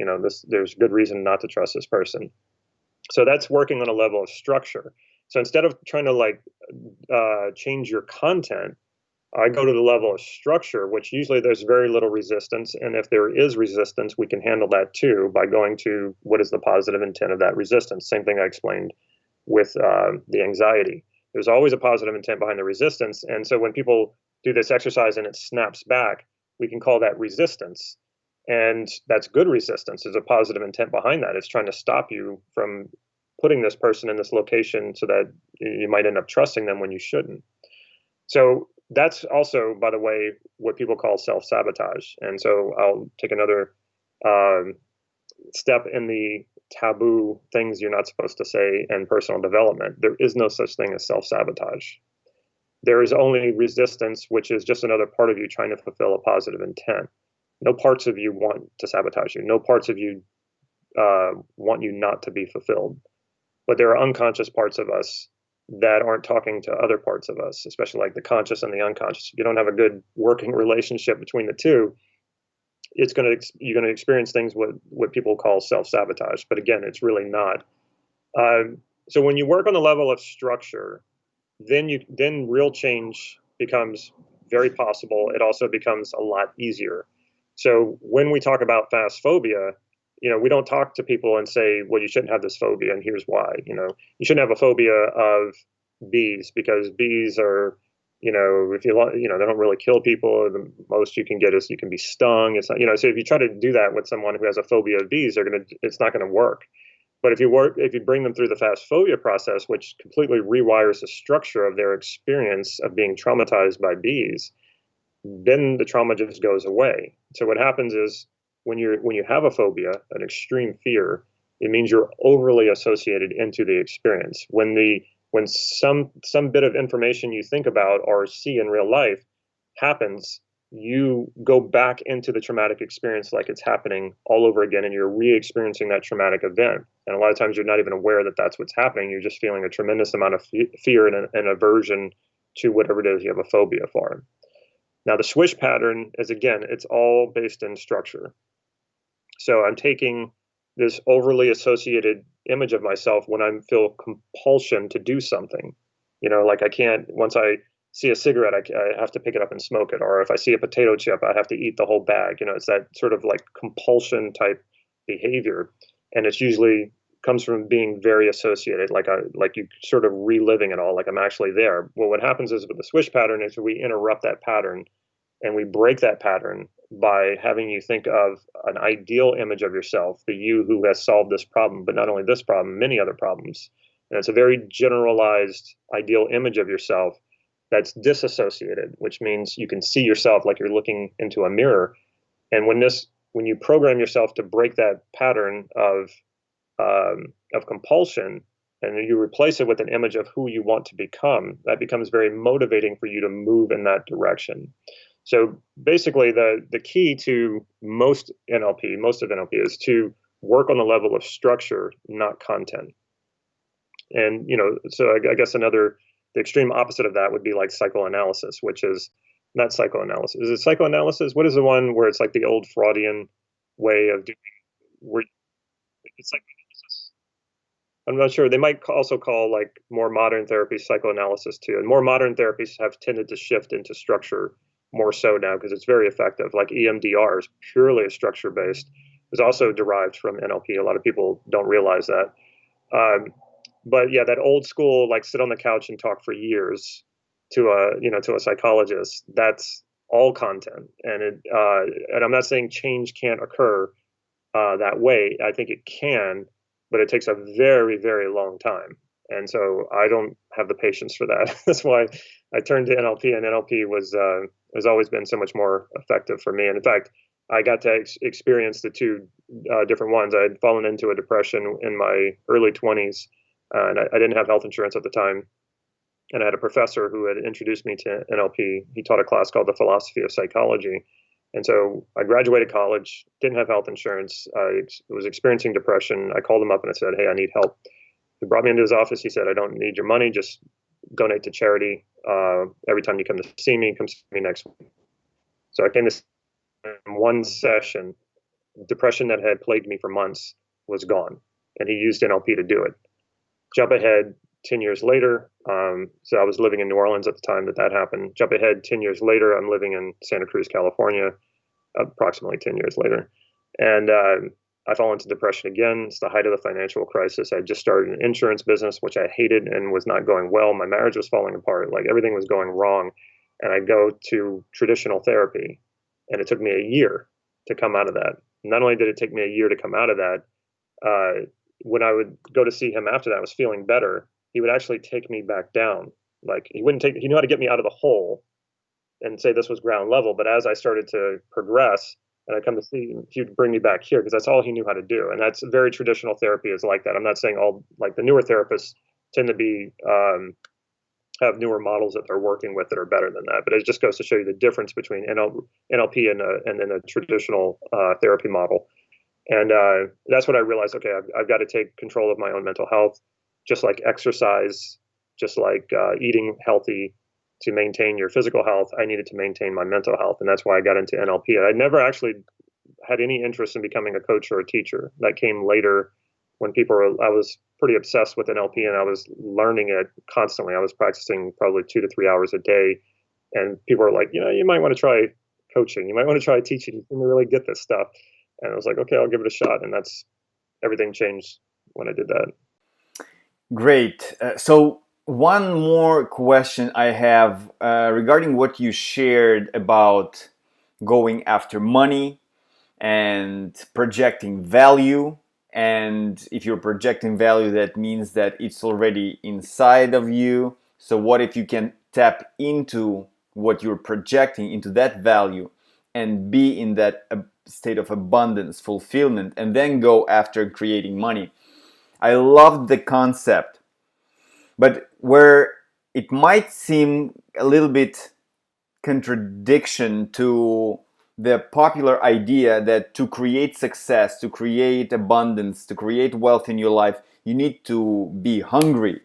there's good reason not to trust this person. So that's working on a level of structure. So instead of trying to change your content, I go to the level of structure, which usually there's very little resistance. And if there is resistance, we can handle that too by going to what is the positive intent of that resistance. Same thing I explained with the anxiety. There's always a positive intent behind the resistance. And so when people do this exercise and it snaps back, we can call that resistance. And that's good resistance. There's a positive intent behind that. It's trying to stop you from putting this person in this location so that you might end up trusting them when you shouldn't. So that's also, by the way, what people call self-sabotage. And so I'll take another um, step in the taboo things you're not supposed to say in personal development. There is no such thing as self-sabotage. There is only resistance, which is just another part of you trying to fulfill a positive intent. No parts of you want to sabotage you. No parts of you want you not to be fulfilled. But there are unconscious parts of us that aren't talking to other parts of us, especially like the conscious and the unconscious. If you don't have a good working relationship between the two, you're gonna experience things what people call self-sabotage. But again, it's really not. So when you work on the level of structure, then real change becomes very possible. It also becomes a lot easier. So when we talk about fast phobia, we don't talk to people and say, well, you shouldn't have this phobia, and here's why. You shouldn't have a phobia of bees because bees are, if they don't really kill people. The most you can get is you can be stung. It's not, so if you try to do that with someone who has a phobia of bees, it's not going to work. But if you bring them through the fast phobia process, which completely rewires the structure of their experience of being traumatized by bees, then the trauma just goes away. So what happens is when you have a phobia, an extreme fear, it means you're overly associated into the experience. When some bit of information you think about or see in real life happens, you go back into the traumatic experience like it's happening all over again, and you're re-experiencing that traumatic event. And a lot of times you're not even aware that that's what's happening. You're just feeling a tremendous amount of fear and aversion to whatever it is you have a phobia for. Now, the swish pattern is, again, it's all based in structure. So I'm taking this overly associated image of myself when I feel compulsion to do something. Like I can't, once I see a cigarette, I have to pick it up and smoke it. Or if I see a potato chip, I have to eat the whole bag. It's that sort of like compulsion type behavior. And it's usually comes from being very associated, like you sort of reliving it all, like I'm actually there. Well, what happens is with the swish pattern is we interrupt that pattern and we break that pattern by having you think of an ideal image of yourself, the you who has solved this problem, but not only this problem, many other problems. And it's a very generalized ideal image of yourself that's disassociated, which means you can see yourself like you're looking into a mirror. And when you program yourself to break that pattern of compulsion, and you replace it with an image of who you want to become, that becomes very motivating for you to move in that direction. So basically, the key to most of NLP is to work on the level of structure, not content. And so I guess the extreme opposite of that would be like psychoanalysis, which is not psychoanalysis. Is it psychoanalysis? What is the one where it's like the old Freudian way of doing where it's like I'm not sure. They might also call like more modern therapies psychoanalysis too. And more modern therapies have tended to shift into structure more so now because it's very effective. Like EMDR is purely a structure based. Is also derived from NLP. A lot of people don't realize that. Um, but yeah, that old school like sit on the couch and talk for years to a psychologist. That's all content, and I'm not saying change can't occur that way. I think it can, but it takes a very, very long time. And so I don't have the patience for that. That's why I turned to NLP, and NLP has always been so much more effective for me. And in fact, I got to experience the two different ones. I had fallen into a depression in my early 20s, and I didn't have health insurance at the time. And I had a professor who had introduced me to NLP. He taught a class called The Philosophy of Psychology. And so I graduated college, didn't have health insurance. I was experiencing depression. I called him up and I said, "Hey, I need help." He brought me into his office. He said, "I don't need your money. Just donate to charity. Every time you come to see me, come see me next week." So I came to one session. Depression that had plagued me for months was gone. And he used NLP to do it. Jump ahead 10 years later. So I was living in New Orleans at the time that happened. Jump ahead 10 years later, I'm living in Santa Cruz, California, approximately 10 years later. And I fall into depression again. It's the height of the financial crisis. I just started an insurance business, which I hated and was not going well. My marriage was falling apart. Like everything was going wrong. And I go to traditional therapy. And it took me a year to come out of that. Not only did it take me a year to come out of that, when I would go to see him after that, I was feeling better. He would actually take me back down. Like he knew how to get me out of the hole and say this was ground level. But as I started to progress and I come to see him, he would bring me back here because that's all he knew how to do. And that's very traditional therapy is like that. I'm not saying all like the newer therapists tend to be, have newer models that they're working with that are better than that. But it just goes to show you the difference between NLP and then a traditional therapy model. And that's what I realized. Okay, I've got to take control of my own mental health, just like exercise, just like eating healthy to maintain your physical health. I needed to maintain my mental health. And that's why I got into NLP. I never actually had any interest in becoming a coach or a teacher. That came later when I was pretty obsessed with NLP and I was learning it constantly. I was practicing probably 2 to 3 hours a day. And people were like, you might want to try coaching. You might want to try teaching. You can really get this stuff. And I was like, okay, I'll give it a shot. And everything changed when I did that. Great. So one more question I have regarding what you shared about going after money and projecting value. And if you're projecting value, that means that it's already inside of you. So what if you can tap into what you're projecting, into that value, and be in that state of abundance, fulfillment, and then go after creating money? I loved the concept, but where it might seem a little bit contradiction to the popular idea that to create success, to create abundance, to create wealth in your life, you need to be hungry.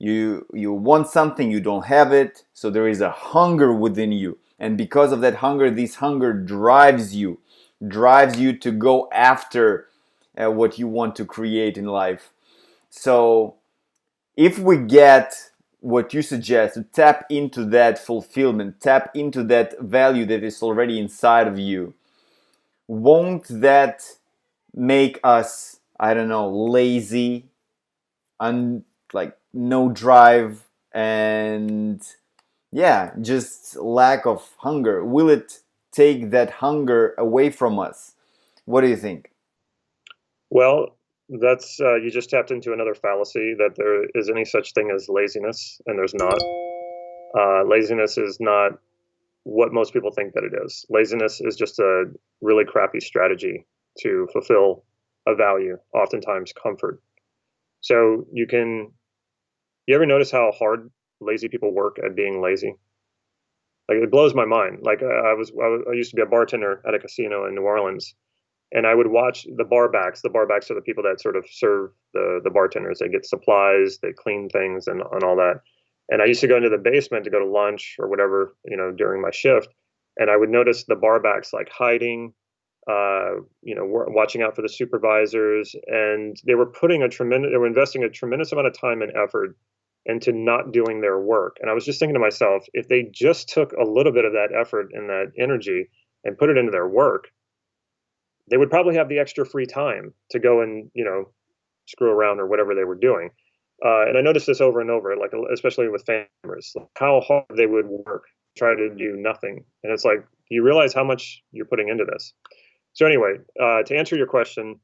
You want something, you don't have it, so there is a hunger within you. And because of that hunger, this hunger drives you to go after what you want to create in life. So if we get what you suggest, to tap into that fulfillment, tap into that value that is already inside of you, won't that make us, I don't know, lazy, like no drive, and yeah, just lack of hunger? Will it take that hunger away from us? What do you think? Well, that's you just tapped into another fallacy that there is any such thing as laziness, and there's not. Laziness is not what most people think that it is. Laziness is just a really crappy strategy to fulfill a value, oftentimes comfort. So you ever notice how hard lazy people work at being lazy? Like it blows my mind. Like I used to be a bartender at a casino in New Orleans, and I would watch the bar backs. The bar backs are the people that sort of serve the bartenders. They get supplies, they clean things, and all that. And I used to go into the basement to go to lunch or whatever, during my shift, and I would notice the bar backs like hiding, watching out for the supervisors, and they were investing a tremendous amount of time and effort into not doing their work. And I was just thinking to myself, if they just took a little bit of that effort and that energy and put it into their work, they would probably have the extra free time to go and, screw around or whatever they were doing. And I noticed this over and over, like especially with families, like how hard they would work, try to do nothing. And it's like, you realize how much you're putting into this. So anyway, to answer your question,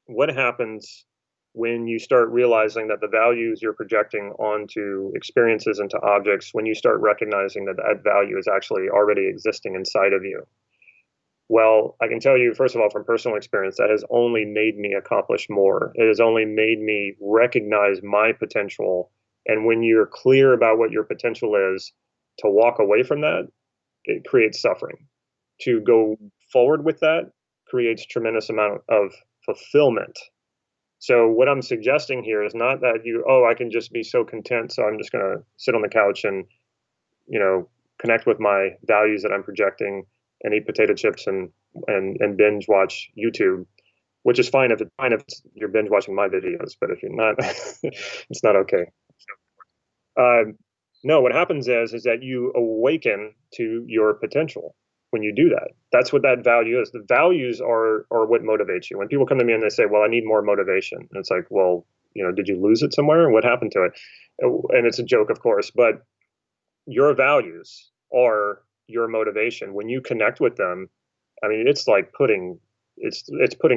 what happens when you start realizing that the values you're projecting onto experiences, into objects, when you start recognizing that that value is actually already existing inside of you? Well, I can tell you, first of all, from personal experience, that has only made me accomplish more. It has only made me recognize my potential. And when you're clear about what your potential is, to walk away from that, it creates suffering. To go forward with that creates tremendous amount of fulfillment. So what I'm suggesting here is not that I can just be so content, so I'm just going to sit on the couch and, connect with my values that I'm projecting and eat potato chips and binge watch YouTube, which is fine if you're binge watching my videos, but if you're not, it's not okay. No, what happens is that you awaken to your potential when you do that. That's what that value is. The values are what motivates you. When people come to me and they say, "Well, I need more motivation," and it's like, "Well, did you lose it somewhere? What happened to it?" And it's a joke, of course, but your values are your motivation. When you connect with them, I mean, it's like putting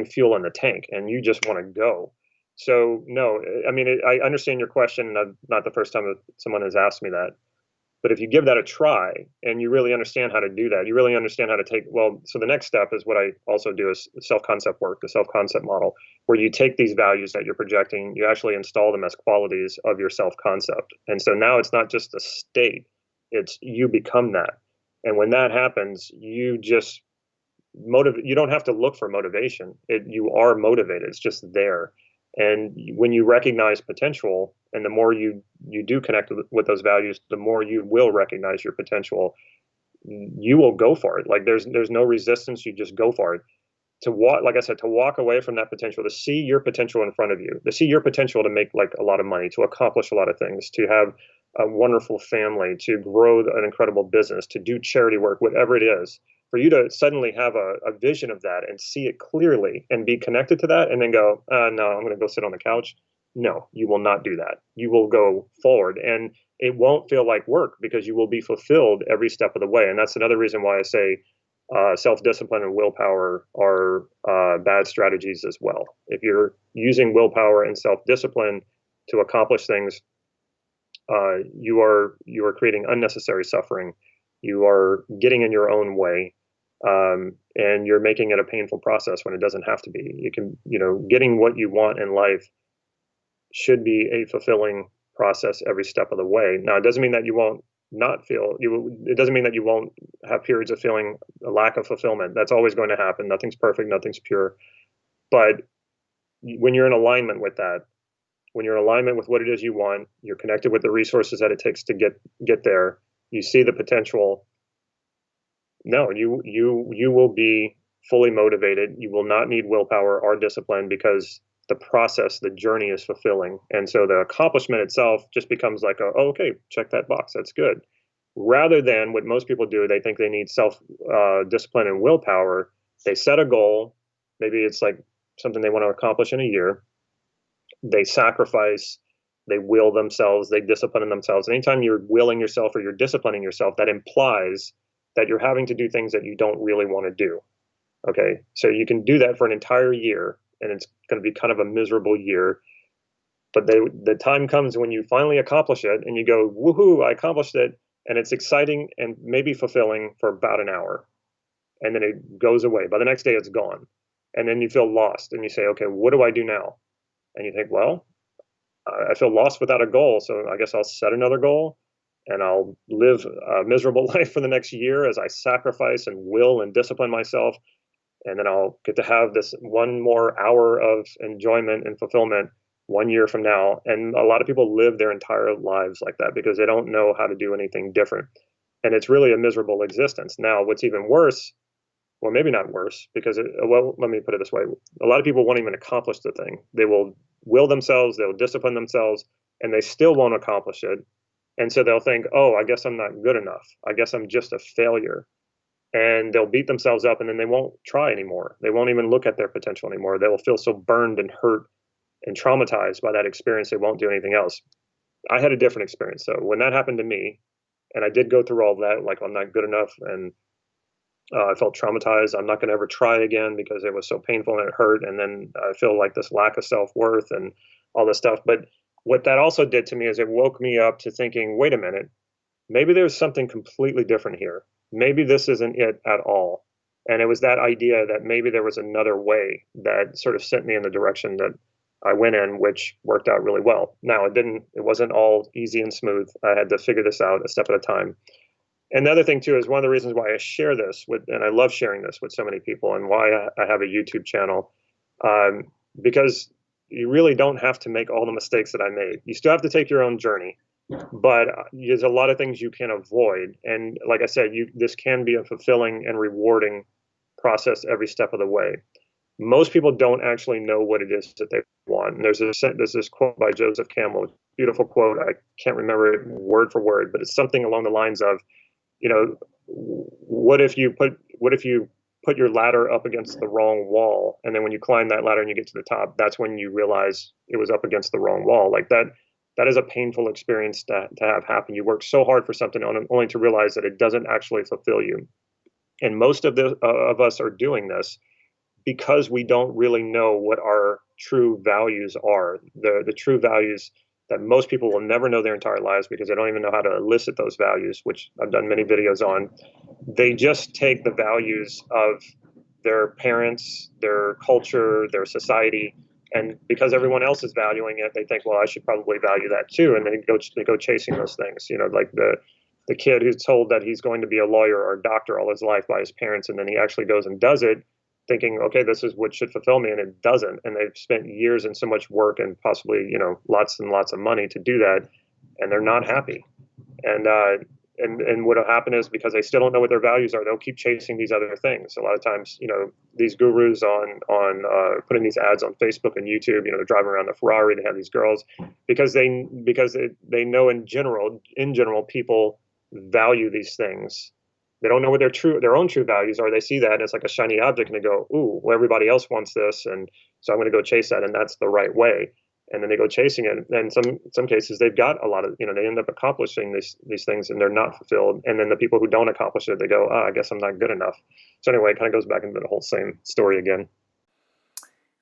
fuel in the tank, and you just want to go. So no, I mean, I understand your question. And not the first time that someone has asked me that. But if you give that a try and you really understand how to do that, you really understand how to so the next step is what I also do is self-concept work, the self-concept model, where you take these values that you're projecting, you actually install them as qualities of your self-concept. And so now it's not just a state, it's you become that. And when that happens, you just you don't have to look for motivation. You are motivated. It's just there. And when you recognize potential, and the more you do connect with those values, the more you will recognize your potential. You will go for it. Like there's no resistance. You just go for it. Like I said, to walk away from that potential, to see your potential in front of you, to see your potential to make like a lot of money, to accomplish a lot of things, to have a wonderful family, to grow an incredible business, to do charity work, whatever it is. For you to suddenly have a vision of that and see it clearly and be connected to that and then go, no, I'm going to go sit on the couch. No, you will not do that. You will go forward, and it won't feel like work because you will be fulfilled every step of the way. And that's another reason why I say self-discipline and willpower are bad strategies as well. If you're using willpower and self-discipline to accomplish things, you are creating unnecessary suffering. You are getting in your own way. And you're making it a painful process when it doesn't have to be. You can, getting what you want in life should be a fulfilling process every step of the way. Now, it doesn't mean that you won't it doesn't mean that you won't have periods of feeling a lack of fulfillment. That's always going to happen. Nothing's perfect, nothing's pure. But when you're in alignment with that, when you're in alignment with what it is you want, you're connected with the resources that it takes to get there, you see the potential. No, you will be fully motivated. You will not need willpower or discipline because the process, the journey is fulfilling. And so the accomplishment itself just becomes like, okay, check that box. That's good. Rather than what most people do, they think they need discipline and willpower. They set a goal. Maybe it's like something they want to accomplish in a year. They sacrifice, they will themselves, they discipline themselves. Anytime you're willing yourself or you're disciplining yourself, that implies that you're having to do things that you don't really want to do. Okay, so you can do that for an entire year, and it's going to be kind of a miserable year. But the time comes when you finally accomplish it, and you go, woohoo, I accomplished it, and it's exciting and maybe fulfilling for about an hour. And then it goes away. By the next day, it's gone. And then you feel lost, and you say, okay, what do I do now? And you think, well, I feel lost without a goal, so I guess I'll set another goal, and I'll live a miserable life for the next year as I sacrifice and will and discipline myself. And then I'll get to have this one more hour of enjoyment and fulfillment 1 year from now. And a lot of people live their entire lives like that because they don't know how to do anything different. And it's really a miserable existence. Now, what's even worse, well, maybe not worse, because well, let me put it this way: a lot of people won't even accomplish the thing. They will themselves, they'll discipline themselves, and they still won't accomplish it. And so they'll think, oh, I guess I'm not good enough. I guess I'm just a failure. And they'll beat themselves up, and then they won't try anymore. They won't even look at their potential anymore. They will feel so burned and hurt and traumatized by that experience, they won't do anything else. I had a different experience. So when that happened to me, and I did go through all that, like I'm not good enough, and I felt traumatized. I'm not going to ever try again because it was so painful and it hurt. And then I feel like this lack of self-worth and all this stuff. But what that also did to me is it woke me up to thinking, wait a minute, maybe there's something completely different here. Maybe this isn't it at all. And it was that idea that maybe there was another way that sort of sent me in the direction that I went in, which worked out really well. Now, it wasn't all easy and smooth. I had to figure this out a step at a time. And the other thing too is one of the reasons why I share this with, and I love sharing this with so many people, and why I have a YouTube channel, because you really don't have to make all the mistakes that I made. You still have to take your own journey, but there's a lot of things you can avoid. And like I said, this can be a fulfilling and rewarding process every step of the way. Most people don't actually know what it is that they want. And there's this quote by Joseph Campbell, beautiful quote. I can't remember it word for word, but it's something along the lines of, what if you put your ladder up against the wrong wall, and then when you climb that ladder and you get to the top, that's when you realize it was up against the wrong wall. Like that is a painful experience to have happen. You work so hard for something only to realize that it doesn't actually fulfill you. And most of us are doing this because we don't really know what our true values are. The true values that most people will never know their entire lives, because they don't even know how to elicit those values, which I've done many videos on. They just take the values of their parents, their culture, their society, and because everyone else is valuing it, they think, well, I should probably value that too, and they go chasing those things. Like the kid who's told that he's going to be a lawyer or a doctor all his life by his parents, and then he actually goes and does it, thinking, okay, this is what should fulfill me, and it doesn't. And they've spent years and so much work and possibly, lots and lots of money to do that, and they're not happy. And what'll happen is, because they still don't know what their values are, they'll keep chasing these other things. A lot of times, these gurus on putting these ads on Facebook and YouTube, they're driving around the Ferrari, they have these girls, because they know in general people value these things. They don't know what their own true values are. They see that and it's like a shiny object, and they go, ooh, well, everybody else wants this, and so I'm going to go chase that, and that's the right way. And then they go chasing it. And some cases they've got a lot of, they end up accomplishing these things, and they're not fulfilled. And then the people who don't accomplish it, they go, I guess I'm not good enough. So anyway, it kind of goes back into the whole same story again.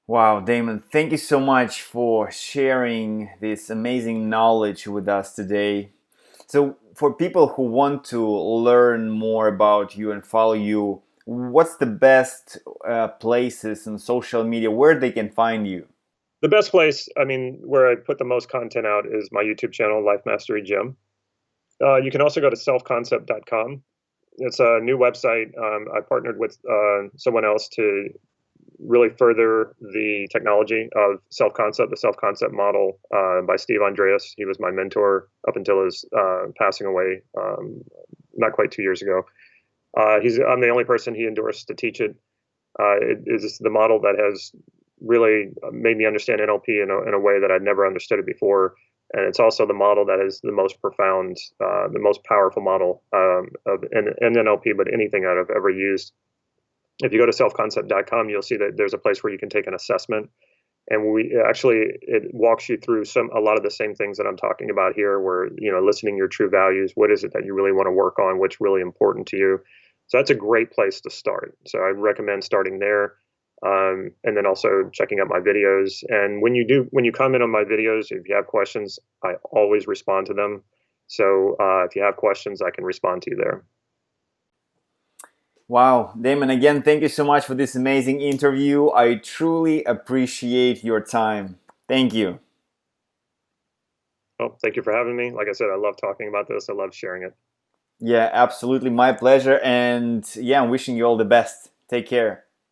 Wow, Damon, thank you so much for sharing this amazing knowledge with us today. So for people who want to learn more about you and follow you, what's the best places in social media where they can find you? The best place, where I put the most content out, is my YouTube channel, Life Mastery Gym. You can also go to selfconcept.com. It's a new website. I partnered with someone else to really further the technology of self-concept, the self-concept model by Steve Andreas. He was my mentor up until his passing away not quite 2 years ago. I'm the only person he endorsed to teach it. It is the model that has really made me understand NLP in a way that I'd never understood it before. And it's also the model that is the most profound, the most powerful model of NLP, but anything I've ever used. If you go to selfconcept.com, you'll see that there's a place where you can take an assessment. And it walks you through a lot of the same things that I'm talking about here, where, listening your true values. What is it that you really want to work on? What's really important to you? So that's a great place to start. So I recommend starting there. And then also checking out my videos. And when you comment on my videos, if you have questions, I always respond to them. So if you have questions, I can respond to you there. Wow, Damon, again, thank you so much for this amazing interview. I truly appreciate your time. Thank you. Well, thank you for having me. Like I said, I love talking about this. I love sharing it. Yeah, absolutely. My pleasure. And yeah, I'm wishing you all the best. Take care.